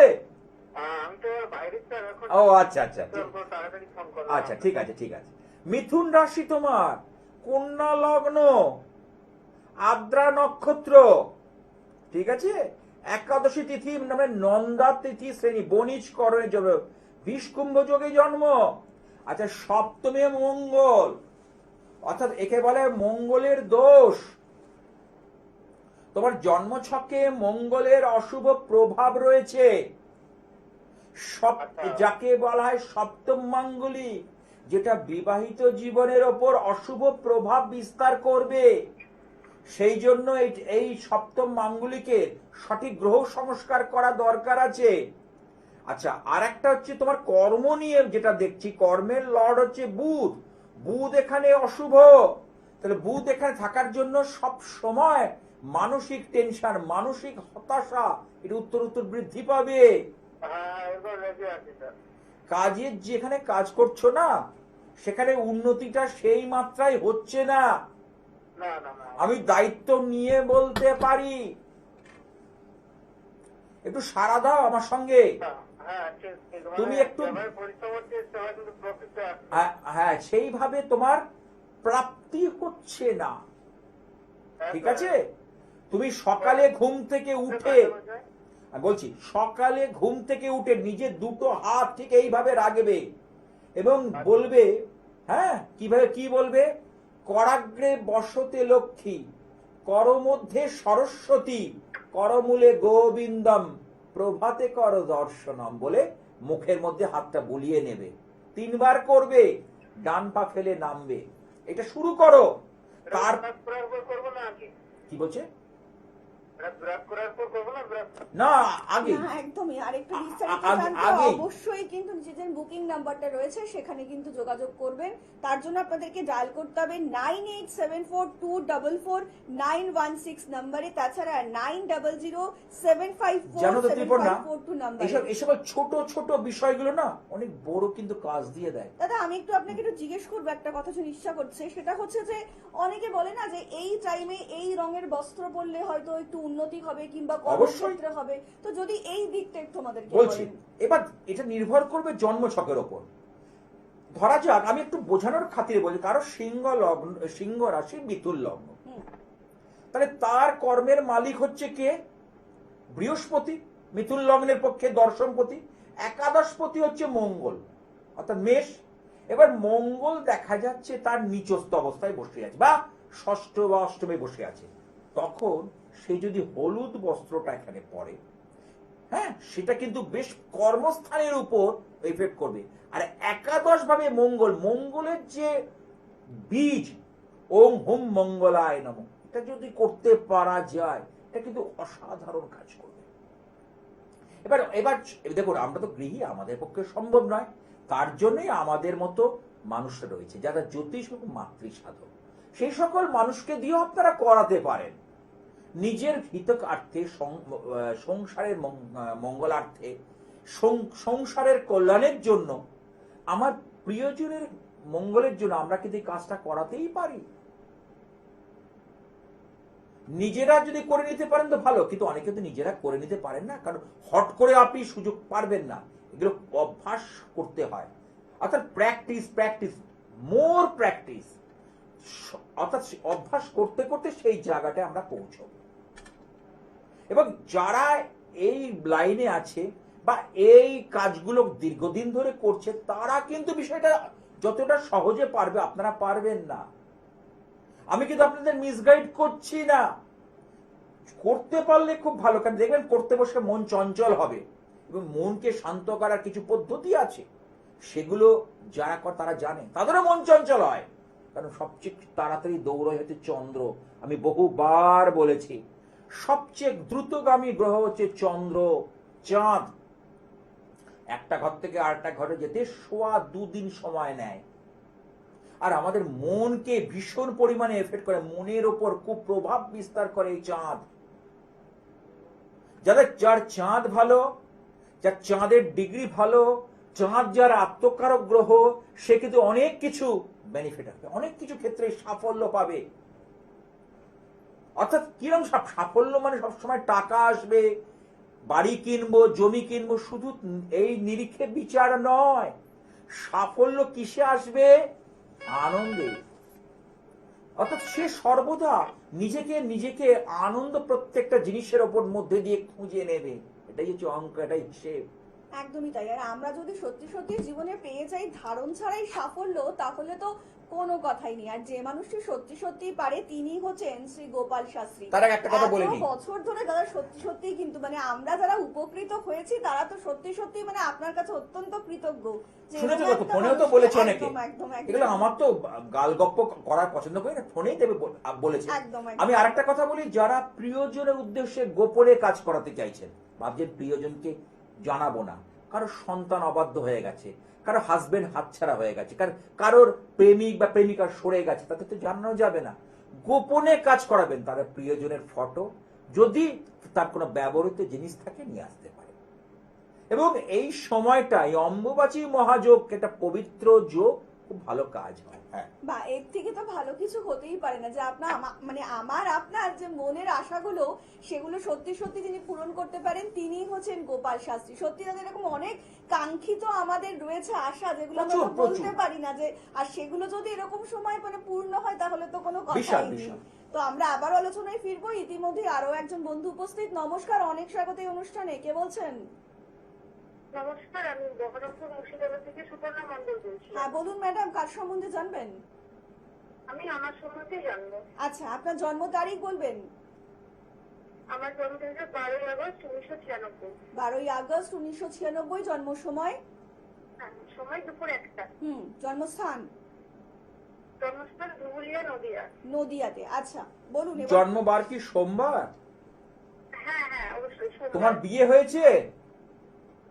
আমি তো বাইরে, স্যার এখন। ও আচ্ছা আচ্ছা তাড়াতাড়ি ফোন করলাম। আচ্ছা, ঠিক আছে ঠিক আছে। মিথুন রাশি তোমার, কন্যা লগ্ন, আদ্রা নক্ষত্র, ঠিক আছে, একাদশী তিথি মানে নন্দা তিথি শ্রেণী, বণিজ করণে জন্ম, বিষকুম্ভ যোগে জন্ম। আচ্ছা, সপ্তমে মঙ্গল, অর্থাৎ একে বলে মঙ্গলের দোষ। তোমার জন্মছকে মঙ্গলের অশুভ প্রভাব রয়েছে, যাকে বলা হয় সপ্তম মাঙ্গলিক, যেটা বিবাহিত জীবনের ওপর অশুভ প্রভাব বিস্তার করবে। সেই জন্য এই সপ্তম মাঙ্গলিকের সঠিক গ্রহ সংস্কার করা দরকার আছে। আচ্ছা, আর একটা হচ্ছে তোমার কর্ম নিয়ে যেটা দেখছি, কর্মের লর্ড হচ্ছে বুধ। বুধ এখানে অশুভ, তাহলে বুধ এখানে থাকার জন্য সব সময় মানসিক টেনশন, মানসিক হতাশা এটা উত্তর বৃদ্ধি পাবে। কাজের যেখানে কাজ করছো না সেখানে উন্নতিটা সেই মাত্রায় হচ্ছে না, আমি দায়িত্ব নিয়ে বলতে পারি। একটু সাড়া দাও আমার সঙ্গে। তুমি একটু হ্যাঁ, সেইভাবে তোমার প্রাপ্তি হচ্ছে না, ঠিক আছে? তুমি সকালে ঘুম থেকে উঠে, বলছি সকালে ঘুম থেকে উঠে নিজের দুটো হাত ঠিক এইভাবে রাখবে এবং বলবে, হ্যাঁ কিভাবে কি বলবে, করাগ্রে বসতে লক্ষ্মী, কর মধ্যে সরস্বতী, করমূলে গোবিন্দম, প্রভাতে কর দর্শনম, বলে মুখের মধ্যে হাতটা বুলিয়ে নেবে, 3 বার করবে, ডান পা ফেলে নামবে। এটা শুরু করো। তার কি বলছে? ব্রাশ করার পর করবো না ব্রাশ? না, আগে না, একদমই। আর একটু বিস্তারিত আগে- জানতে আগেই। অবশ্যই কিন্তু নিজেদের বুকিং নাম্বারটা রয়েছে, সেখানে কিন্তু যোগাযোগ করবেন। তার জন্য আপনাদেরকে ডায়াল করতে হবে 9874244916 নাম্বারে, তাছাড়া 9007547542 জানো তো ত্রিপর্ণা, নাম্বারে। এসব ছোট ছোট বিষয়গুলো না অনেক বড় কিন্তু কাজ দিয়ে দেয়। দাদা, আমি একটু আপনাকে একটু জিজ্ঞেস করবো, একটা কথা শুনে ইচ্ছা করছে, সেটা হচ্ছে যে অনেকে বলে না যে এই টাইমে এই রঙের বস্ত্র পরলে হয়তো একটু উন্নতি হবে কিংবা অবশ্যই। কর্মক্ষেত্রে হবে, তো যদি এই দিকটা একটু আমাদেরকে বলছি, বলেন। এবার এটা নির্ভর করবে জন্মছকের ওপর। ধরা যাক, আমি একটু বোঝানোর খাতিরে বলি, কারো সিংহ লগ্ন, সিংহ রাশি, মিথুন লগ্ন, হুম, তাহলে তার কর্মের মালিক হচ্ছে কে? বৃহস্পতি, মিথুন লগ্নের পক্ষে দর্শনপতি। একাদশপতি হচ্ছে মঙ্গল, অর্থাৎ মেষ। এবার মঙ্গল দেখা যাচ্ছে তার নিচস্থ অবস্থায় বসে আছে বা ষষ্ঠ বা অষ্টমে বসে আছে, তখন সে যদি হলুদ বস্ত্রটা এখানে পরে, হ্যাঁ, সেটা কিন্তু বেশ কর্মস্থানের উপর এফেক্ট করবে। আর একাদশ ভাবে মঙ্গল, মঙ্গলের যে বীজ ওম হুম মঙ্গলায় নমঃ, এটা যদি করতে পারা যায়, এটা কিন্তু অসাধারণ কাজ করবে। এবার এবার দেখুন, আমরা তো গৃহী, আমাদের পক্ষে সম্ভব নয়। তার জন্যই আমাদের মতো মানুষ রয়েছে যারা জ্যোতিষ এবং মাতৃ সাধক, সেই সকল মানুষকে দিয়েও আপনারা করাতে পারেন। নিজের হিতার্থে, সংসারের মঙ্গলার্থে, সংসারের কল্যাণের জন্য, আমার প্রিয়জনের মঙ্গলের জন্য আমরা কিন্তু এই কাজটা করাতেই পারি। নিজেরা যদি করে নিতে পারেন তো ভালো, কিন্তু অনেকে তো নিজেরা করে নিতে পারেন না, কারণ হট করে আপনি সুযোগ পারবেন না। এগুলো অভ্যাস করতে হয়, অর্থাৎ প্র্যাকটিস, প্র্যাকটিস, মোর প্র্যাকটিস, অর্থাৎ অভ্যাস করতে করতে সেই জায়গাটায় আমরা পৌঁছব। এবং যারা এই লাইনে আছে বা এই কাজগুলো দীর্ঘদিন ধরে করছে, তারা কিন্তু বিষয়টা যতটা সহজে পারবে, আপনারা পারবেন না। আমি কিন্তু আপনাদের মিসগাইড করছি না, করতে পারলে খুব ভালো। কারণ দেখবেন, করতে বসে মন চঞ্চল হবে, এবং মনকে শান্ত করার কিছু পদ্ধতি আছে, সেগুলো যারা করে তারা জানে, তাদেরও মন চঞ্চল হয়। কারণ সবচেয়ে তাড়াতাড়ি দৌড়ায় হচ্ছে চন্দ্র। আমি বহুবার বলেছি, সবচেয়ে দ্রুতগামী গ্রহ হচ্ছে চন্দ্র। চাঁদ একটা ঘর থেকে আরেকটা ঘরে যেতে সোয়া 2 দিন সময় নেয়। আর আমাদের মনকে ভীষণ পরিমাণে এফেক্ট করে, মনের ওপর খুব প্রভাব বিস্তার করে এই চাঁদ। যার চাঁদ ভালো, যার চাঁদের ডিগ্রি ভালো, চাঁদ যার আত্মকারক গ্রহ, সে কিন্তু অনেক কিছু বেনিফিট হবে, অনেক কিছু ক্ষেত্রে সাফল্য পাবে। অর্থাৎ কিরকম সাফল্য? মানে সবসময় টাকা আসবে, বাড়ি কিনবো, জমি কিনবো, শুধু এই নিরিখে বিচার নয়। সাফল্য কিসে আসবে? আনন্দে। অর্থাৎ সে সর্বদা নিজেকে আনন্দ প্রত্যেকটা জিনিসের ওপর মধ্যে দিয়ে খুঁজে নেবে। এটাই হচ্ছে অঙ্ক, এটাই হিসেব। একদমই তাই। আর আমরা যদি সত্যি সত্যি জীবনে পেয়ে যাই ধারণ ছাড়াই সাফল্য, তাহলে তো কোনো কথাই নেই। আর যে মানুষটি সত্যি সত্যি পারে, তিনি হচ্ছেন শ্রী গোপাল শাস্ত্রী। তার আগে একটা কথা বলে নিই। বছর ধরে দাদা সত্যি সত্যি কিন্তু মানে আমরা যারা উপকৃত হয়েছি, তারা তো সত্যি সত্যি মানে আপনার কাছে অত্যন্ত কৃতজ্ঞ। যে শুনেছো এরকম তো, একটা ফোনেও তো মানুষ- বলেছে অনেকে। একদম, একদম, একদম। এগুলো আমার তো গালগপ্প করার পছন্দ করি না, ফোনেই দেবে বলেছে। একদম, একদম। আমি আরেকটা কথা বলি, যারা প্রিয়জনের উদ্দেশ্যে গোপনে কাজ করাতে চাইছেন, ভাবছেন প্রিয়জনকে জানাবো না, কারো সন্তান অবাধ্য হয়ে গেছে, কারো হাজবেন্ড হাতছাড়া হয়ে গেছে, কারোর প্রেমিক বা প্রেমিকা সরে গেছে, তাদের তো জানানো যাবে না। গোপনে কাজ করাবেন, তাদের প্রিয়জনের ফটো, যদি তার কোনো ব্যবহৃত জিনিস থাকে নিয়ে আসতে পারে। এবং এই সময়টাই অম্বুবাচী মহাযোগ, একটা পবিত্র যোগ, খুব ভালো কাজ হয়। হ্যাঁ, বা এর থেকে তো ভালো কিছু হতেই পারে না, যে আপনার মানে আপনার যে মনের আশাগুলো, সেগুলো সত্যি সত্যি যিনি পূরণ করতে পারেন, তিনি হচ্ছেন গোপাল শাস্ত্রী। সত্যি দাদা, এরকম অনেক কাঙ্ক্ষিত আমাদের রয়েছে আশা, যেগুলো আমরা প্রচুর, তো বলতে প্রচুর। পারি না, যে আর সেগুলো যদি এরকম সময় মানে পূর্ণ হয়, তাহলে তো কোনো বিশাল, কথাই নেই। বিশাল। তো আমরা আবার আলোচনায় ফিরবো। ইতিমধ্যে আরো একজন বন্ধু উপস্থিত। নমস্কার, অনেক স্বাগত এই অনুষ্ঠানে। কে বলছেন? নমস্কার, আমি বহরমপুর মুর্শিদাবাদ থেকে সুপর্ণা মন্ডল বলছি। হ্যাঁ বলুন ম্যাডাম, কার সম্বন্ধে জানবেন? আমি আমার সম্বন্ধে জানবো। আচ্ছা, আপনার জন্ম তারিখ বলবেন? আমার জন্ম হয়েছে 12ই আগস্ট 1996। 12ই আগস্ট 1996। জন্ম সময়? সময় দুপুর 1টা। জন্মস্থান? জন্মস্থান ধুবুলিয়া, নদিয়া। নদিয়াতে। আচ্ছা, বলুন এবার। জন্মবার কি সোমবার? অবশ্যই শুনলাম। তোমার বিয়ে হয়েছে?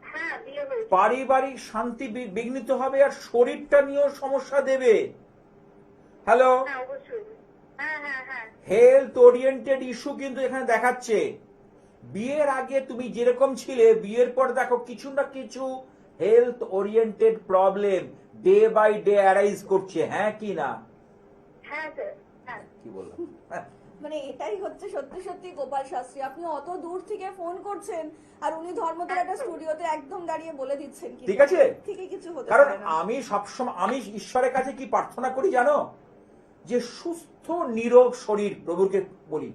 হ্যাঁ, বিয়ে হয়েছে। পারিবারিক শান্তি বিঘ্নিত হবে আর শরীরটা নিয়েও সমস্যা দেবে। হ্যালো, হ্যাঁ, অবশ্যই। হ্যাঁ, হ্যাঁ, হ্যাঁ। হেলথ ওরিয়েন্টেড ইস্যু কিন্তু এখানে দেখাচ্ছে। বিয়ের আগে তুমি যেরকম ছিলে, বিয়ের পর দেখো কিছু না কিছু health oriented problem day by day arise করছে, হ্যাঁ কি না? হ্যাঁ স্যার, হ্যাঁ। কি বললাম? হ্যাঁ। মানে এটাই হচ্ছে সত্যি সত্যি গোপাল শাস্ত্রী, আপনি অত দূর থেকে ফোন করছেন আর উনি ধর্মতলা একটা স্টুডিওতে একদম দাঁড়িয়ে বলে দিচ্ছেন কি ঠিক আছে, ঠিকই কিছু হতে কারণ পারে না। আমি সবসময় আমি ঈশ্বরের কাছে কি প্রার্থনা করি জানো? যে সুস্থ নিরোগ শরীর প্রভুকে বলি,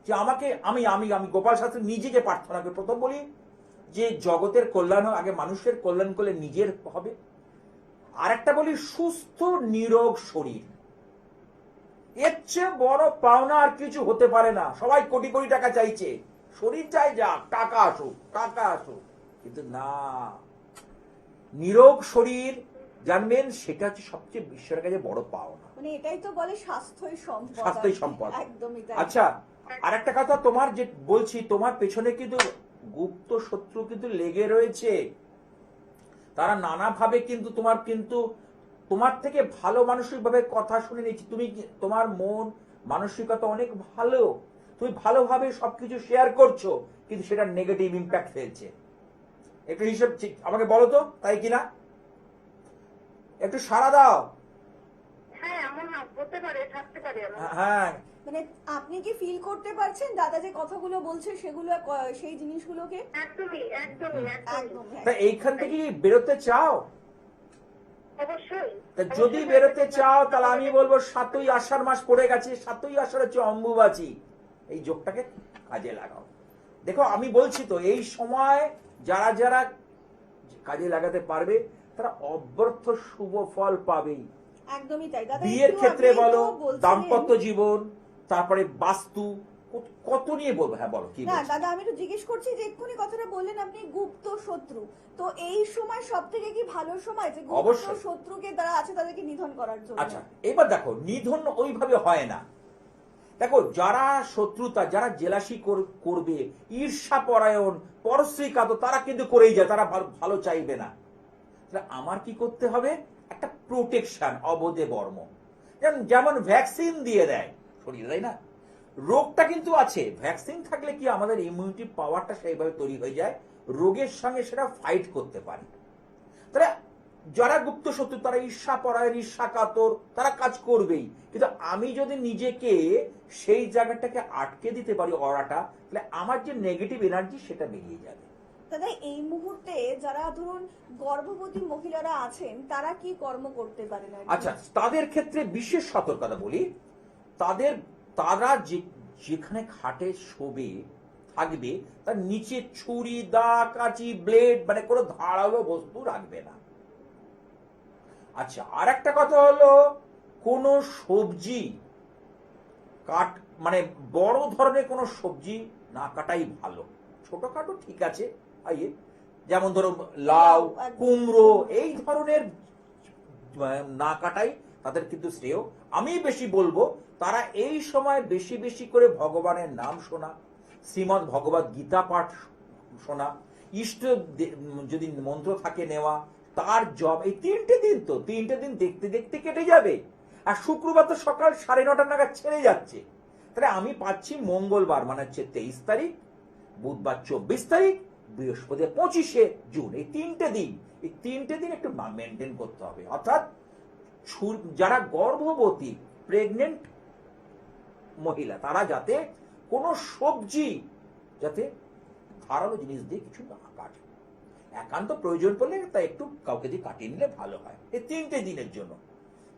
যে আমাকে আমি আমি আমি গোপাল শাস্ত্রী নিজেকে প্রার্থনা করি। প্রথম বলি যে জগতের কল্যাণ হোক, আগে মানুষের কল্যাণ করলে নিজের হবে। আর একটা বলি সুস্থ নিরোগ শরীর, এর চেয়ে বড় পাওনা আর কিছু হতে পারে না। সবাই কোটি কোটি টাকা চাইছে, শরীর চাই যাক, টাকা আসুক, টাকা আসুক, কিন্তু না, নিরোগ শরীর জানবেন সেটা হচ্ছে সবচেয়ে ঈশ্বরের কাছে বড় পাওনা। মানে এটাই তো বলে স্বাস্থ্যই সম্পদ। স্বাস্থ্যই সম্পদ। একদমই তাই। আচ্ছা, আর একটা কথা তোমার যে বলছি, তোমার পেছনে কিন্তু গুপ্ত শত্রু কিন্তু লেগে রয়েছে। তারা নানাভাবে কিন্তু তোমার থেকে ভালো মানসিকভাবে কথা শুনে নিচ্ছি। তোমার মন মানসিকতা অনেক ভালো, তুমি ভালোভাবে সবকিছু শেয়ার করছো, কিন্তু সেটা নেগেটিভ ইম্প্যাক্ট ফেলছে। একটু হিসেব আমাকে বলো তো, তাই কিনা? একটু সাড়া দাও। হ্যাঁ, এমন হতে পারে, থাকতে পারে এমন। হ্যাঁ, মানে আপনি কি ফিল করতে পারছেন দাদা যে কথাগুলো বলছে সেগুলো সেই জিনিসগুলোকে? একদমই, একদমই, একদমই। একদম হ্যাঁ। তা এইখান থেকে কি বেরোতে চাও? অবশ্যই। তা যদি বেরোতে চাও তাহলে আমি বলবো 7ই আষাঢ় মাস পড়ে গেছে, 7ই আষাঢ় হচ্ছে অম্বুবাচী, এই যোগটাকে কাজে লাগাও। দেখো আমি বলছি তো, এই সময় যারা যারা কাজে লাগাতে পারবে তারা অব্যর্থ শুভ ফল পাবেই। একদমই তাই দাদা। বিয়ের একটু ক্ষেত্রে আগেই তো বলো, বলছিলেন- দাম্পত্য জীবন, তারপরে বাস্তু, কত নিয়ে বলবো। হ্যাঁ বলো, কি না বলছো? দাদা, আমি তো জিজ্ঞেস করছি যে এক্ষুনি কথাটা বললেন আপনি গুপ্ত শত্রু, তো এই সময় সব থেকে কি ভালো সময় যে গুপ্ত অবশ্যই। শত্রুকে যারা আছে তাদেরকে নিধন করার জন্য? আচ্ছা, এবার দেখো নিধন ওইভাবে হয় না। দেখো যারা শত্রুতা, যারা জেলাসি করবে, ঈর্ষা পরায়ণ, পরশ্রী কাতর, তারা কিন্তু করেই যায়, তারা ভালো চাইবে না। তাহলে আমার কি করতে হবে? একটা প্রোটেকশন, অবদে বর্ম, যেমন ভ্যাকসিন দিয়ে দেয় শরীরে, তাই না? রোগটা কিন্তু আছে, ভ্যাকসিন থাকলে কি আমাদের ইমিউনিটি পাওয়ারটা সেইভাবে তৈরি হয়ে যায়, রোগের সঙ্গে সেটা ফাইট করতে পারে। তাহলে যারা গুপ্ত শত্রু, তারা ঈর্ষা পরায়ণ, ঈর্ষা কাতর, তারা কাজ করবেই। কিন্তু আমি যদি নিজেকে সেই জায়গাটাকে আটকে দিতে পারি, অরাটা, তাহলে আমার যে নেগেটিভ এনার্জি সেটা বেরিয়ে যাবে। দাদা এই মুহূর্তে যারা ধরুন গর্ভবতী মহিলারা আছেন তারা কি কর্ম করতে পারেন? আচ্ছা, তাদের ক্ষেত্রে বিশেষ সতর্কতা বলি, তারা যেখানে খাটে শোবে থাকবে, তার নিচে ছুরি, দা, কাঁচি, ব্লেড, মানে কোনো ধারালো বস্তু রাখবে না। আচ্ছা, আর একটা কথা হলো, কোন সবজি মানে বড় ধরনের কোন সবজি না কাটাই ভালো। ছোটখাটো ঠিক আছে, যেমন ধরো লাউ, কুমড়ো, এই ধরনের না কাটাই তাদের কিন্তু শ্রেয়। আমি বেশি বলবো তারা এই সময় বেশি বেশি করে ভগবানের নাম শোনা, শ্রীমদ ভগবত গীতা পাঠ শোনা, ইষ্ট যদি মন্ত্র থাকে নেওয়া, তার জব, এই 3টে দিন তো 3টে দিন দেখতে দেখতে কেটে যাবে। আর শুক্রবার তো সকাল 9:30 নাগাদ ছেড়ে যাচ্ছে। তাহলে আমি পাচ্ছি মঙ্গলবার মানে হচ্ছে 23 তারিখ, বুধবার 24 তারিখ, বৃহস্পতি 25শে জুন, এই 3টে দিন, এই 3টে দিন একটু মেনটেন করতে হবে। অর্থাৎ যারা গর্ভবতী, প্রেগনেন্ট মহিলা, তারা যাতে কোনো সবজি যাতে ধারালো জিনিস দিয়ে কিছু না কাটে। একান্ত প্রয়োজন পড়লে তা একটু কাউকে দিয়ে কাটিয়ে নিলে ভালো হয়, এই 3টে দিনের জন্য।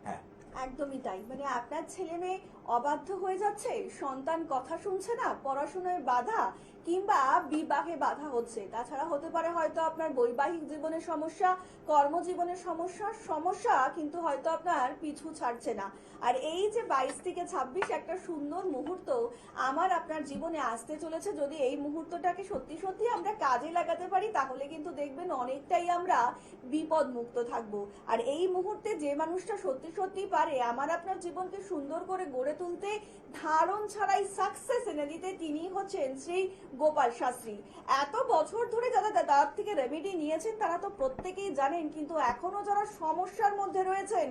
হ্যাঁ, একদমই তাই। মানে আপনার ছেলে মেয়ে অবাধ্য হয়ে যাচ্ছে, সন্তান কথা শুনছে না, পড়াশোনায় বাধা কিংবা বিবাহে বাধা হচ্ছে, তাছাড়া হতে পারে হয়তো আপনার বৈবাহিক জীবনের সমস্যা, কর্মজীবনের সমস্যা কিন্তু হয়তো আপনার পিছু ছাড়ছে না। আর এই যে 22 থেকে 26 একটা সুন্দর মুহূর্ত আমার আপনার জীবনে আসতে চলেছে, যদি এই মুহূর্তটাকে সত্যি সত্যি আমরা কাজে লাগাতে পারি তাহলে কিন্তু দেখবেন অনেকটাই আমরা বিপদ মুক্ত থাকবো। আর এই মুহূর্তে যে মানুষটা সত্যি সত্যি পারে আমার আপনার জীবনকে সুন্দর করে গড়ে তুলতে, ধারণ ছাড়াই সাকসেস এনে দিতে তিনি হচ্ছেন শ্রী গোপাল শাস্ত্রী। এত বছর ধরে যারা তার থেকে রেমেডি নিয়েছেন তারা তো প্রত্যেকেই জানেন, কিন্তু এখনো যারা সমস্যার মধ্যে রয়েছেন,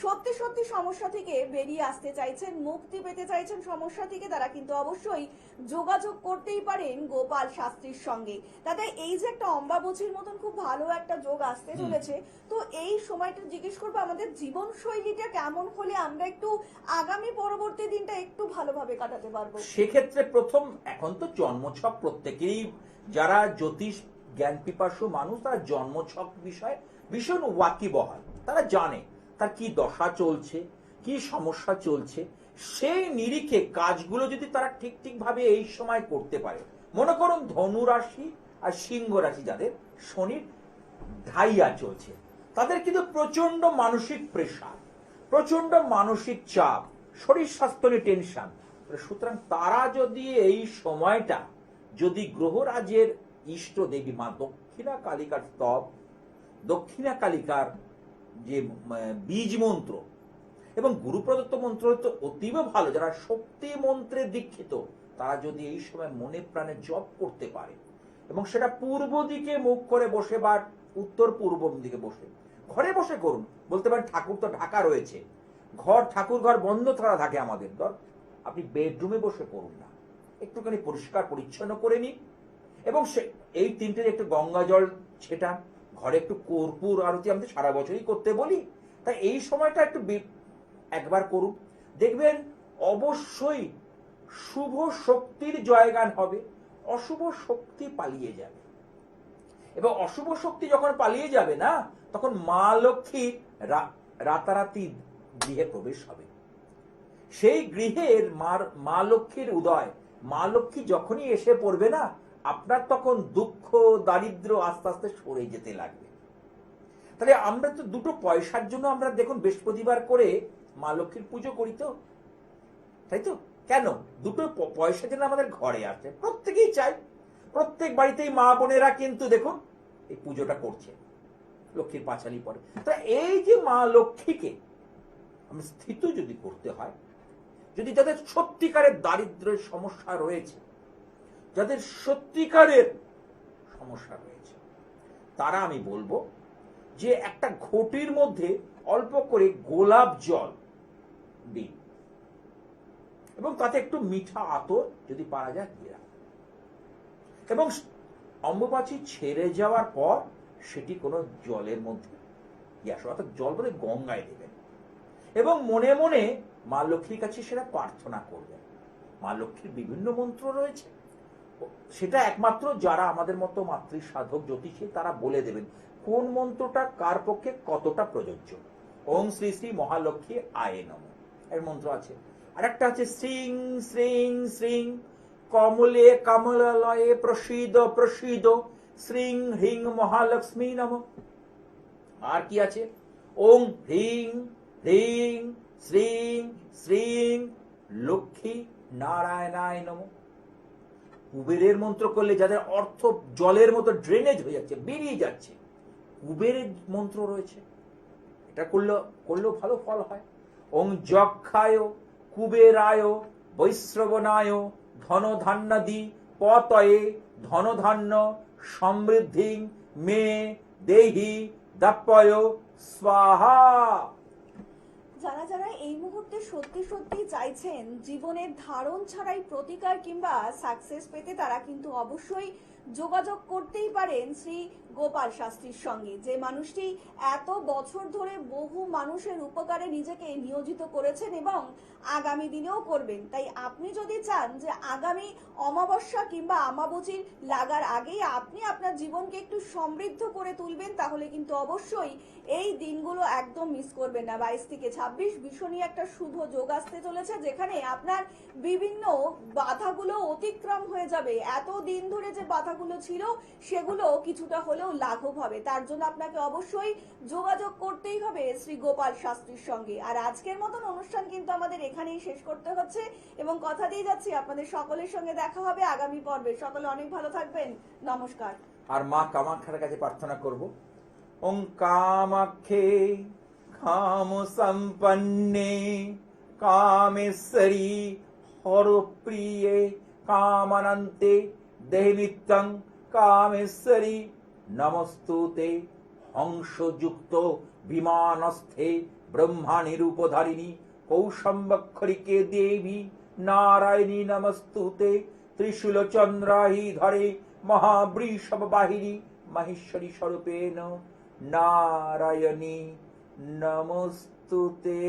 সত্যি সত্যি সমস্যা থেকে বেরিয়ে আসতে চাইছেন, মুক্তি পেতে চাইছেন সমস্যা থেকে, তারা কিন্তু অবশ্যই যোগাযোগ করতেই পারেন গোপাল শাস্ত্রীর সঙ্গে। তাতে এই যে একটা অম্বাবুচির মতন খুব ভালো একটা যোগ আসতে চলেছে, তো এই সময়টা জিজ্ঞেস করবো আমাদের জীবন শৈলীটা কেমন হলে আমরা একটু আগামী পরবর্তী দিনটা একটু ভালোভাবে কাটাতে পারবো। সেক্ষেত্রে প্রথম, এখন তো জন্মছক প্রত্যেকেরই, যারা জ্যোতিষ জ্ঞান পিপাসু মানুষ তারা জন্মছক বিষয়ে ভীষণ ওয়াকিবহাল, তারা জানে তার কি দশা চলছে, কি সমস্যা চলছে, সেই নিরিখে কাজগুলো যদি তারা ঠিক ভাবে এই সময় করতে পারে। মনে করুন ধনু রাশি আর সিংহ রাশি যাদের শনির ঢাইয়া চলছে, তাদের কিন্তু প্রচন্ড মানসিক প্রেশার, প্রচন্ড মানসিক চাপ, শরীর স্বাস্থ্য নিয়ে টেনশন। সুতরাং তারা যদি এই সময়টা যদি গ্রহরাজের ইষ্ট দেবী মা দক্ষিণা কালিকার স্তব, দক্ষিণা কালিকার যে বীজ মন্ত্র এবং গুরু প্রদত্ত মন্ত্র তো অতীব ভালো, যারা শক্তি মন্ত্রে দীক্ষিত তারা যদি এই সময় মনে প্রাণে জপ করতে পারে এবং সেটা পূর্ব দিকে মুখ করে বসে বা উত্তর পূর্ব দিকে বসে ঘরে বসে করুন। বলতে পারেন ঠাকুর তো ঢাকা রয়েছে, ঠাকুর ঘর বন্ধ করা থাকে আমাদের, আপনি বেডরুমে বসে করুন না, একটুখানি পরিষ্কার পরিচ্ছন্ন করে নিন এবং এই তিনটে একটু গঙ্গা জল ছেটান, ঘরে একটু কর্পূর আরতি আমাদের সারা বছরই করতে বলি, তাই এই সময়টা একটু একবার করুন, দেখবেন অবশ্যই শুভ শক্তির জয়গান হবে, অশুভ শক্তি পালিয়ে যাবে। এবং অশুভ শক্তি যখন পালিয়ে যাবে না, তখন মা লক্ষ্মী রাতারাতি গৃহে প্রবেশ হবে। সেই গৃহের মা লক্ষ্মীর উদয়, মা লক্ষ্মী যখনই এসে পড়বে না, আপনার তখন দুঃখ দারিদ্র আস্তে আস্তে সরে যেতে লাগবে। তাহলে আমরা তো দুটো পয়সার জন্য আমরা দেখুন বৃহস্পতিবার করে মা লক্ষ্মীর পুজো করি, তো তাই তো, কেন? দুটো পয়সা যেন আমাদের ঘরে আসে, প্রত্যেকেই চাই। প্রত্যেক বাড়িতেই মা বোনেরা কিন্তু দেখুন এই পুজোটা করছে, লক্ষ্মীর পাঁচালি পরে। তা এই যে মা লক্ষ্মীকে আমি স্থিত যদি করতে হয়, যদি যাদের সত্যিকারের দারিদ্র্যের সমস্যা রয়েছে, যাদের সত্যিকারের সমস্যা রয়েছে, তারা আমি বলবো যে একটা ঘটির মধ্যে অল্প করে গোলাপ জল দিন এবং তাতে একটু মিঠা আতর যদি পারা যায় দিয়ে রাখুন, এবং অম্বুবাচী ছেড়ে যাওয়ার পর সেটি কোনো জলের মধ্যে অর্থাৎ জল বলে গঙ্গায় দেবেন এবং মনে মনে মা লক্ষ্মীর কাছে সেটা প্রার্থনা করবেন। মা লক্ষ্মীর বিভিন্ন মন্ত্র রয়েছে, সেটা একমাত্র যারা আমাদের মতো মাতৃ সাধক জ্যোতিষী তারা বলে দেবেন কোন মন্ত্রটা কার পক্ষে কতটা প্রযোজ্য। ওম শ্রী শ্রী মহালক্ষ্মী আয়ে নমঃ এর মন্ত্র আছে, আরেকটা আছে শ্রীং শ্রীং শ্রীং কমলে কমলালয়ে প্রসীদ প্রসীদ শ্রীং হ্রিং মহালক্ষ্মী নমঃ। আর কি আছে? ওম হ্রিং হ্রিং শ্রীং শ্রীং লক্ষ্মী নারায়ণায় নমঃ। কুবেরের মন্ত্র করলে যাদের অর্থ জলের মতো ড্রেনেজ হয়ে যাচ্ছে, বেরিয়ে যাচ্ছে, কুবেরের মন্ত্র রয়েছে, এটা করলেও ভালো ফল হয়। ওং যক্ষায় কুবেরায় বৈশ্রবণায় ধন ধান্যাদি পতয়ে ধন ধান্য সমৃদ্ধি মে দেহি দাপ্পয় স্বাহা। যারা যারা এই মুহূর্তে সত্যি সত্যি চাইছেন জীবনের ধারণ ছাড়াই প্রতিকার কিংবা সাকসেস পেতে, তারা কিন্তু অবশ্যই যোগাযোগ করতেই পারেন শ্রী গোপাল শাস্ত্রীর সঙ্গে, যে মানুষটি এত বছর ধরে বহু মানুষের উপকারে নিজেকে নিয়োজিত করেছেন এবং আগামী দিনেও করবেন। তাই আপনি যদি চান যে আগামী অমাবস্যা কিংবা আমাবুচির লাগার আগেই আপনি আপনার জীবনকে একটু সমৃদ্ধ করে তুলবেন, তাহলে কিন্তু অবশ্যই এই দিনগুলো একদম মিস করবেন না। 22 থেকে 26 ভীষণই একটা শুভ যোগ আসতে চলেছে, যেখানে আপনার বিভিন্ন বাধাগুলো অতিক্রম হয়ে যাবে। এত দিন ধরে যে বাধাগুলো ছিল সেগুলো কিছুটা হলেও লাঘব হবে। তার জন্য আপনাকে অবশ্যই যোগাযোগ করতেই হবে শ্রী গোপাল শাস্ত্রীর সঙ্গে। আর আজকের মতন অনুষ্ঠান কিন্তু আমাদের এখানেই শেষ করতে হচ্ছে এবং কথা দিয়ে যাচ্ছি আপনাদের সকলের সঙ্গে দেখা হবে আগামী পর্বে। সকলে অনেক ভালো থাকবেন, নমস্কার। আর মা কামাখ্যার কাছে প্রার্থনা করব, ওং কামাখ্যে কাম সম্পন্নে কামেশ্বরী হরপ্রিয়ে কামানন্তে দেহি নিত্যং কামেশ্বরী নমস্তুতে হংসযুক্ত বিমানস্থে ব্রহ্মাণী রূপধারিণী কৌশম্বক্ষরিকে দেবী নারায়ণী নমস্তুতে ত্রিশূল চন্দ্রাহি ধরে মহাবৃষভ বাহিনী মহেশ্বরী স্বরূপেণ নারায়ণী নমস্তুতে।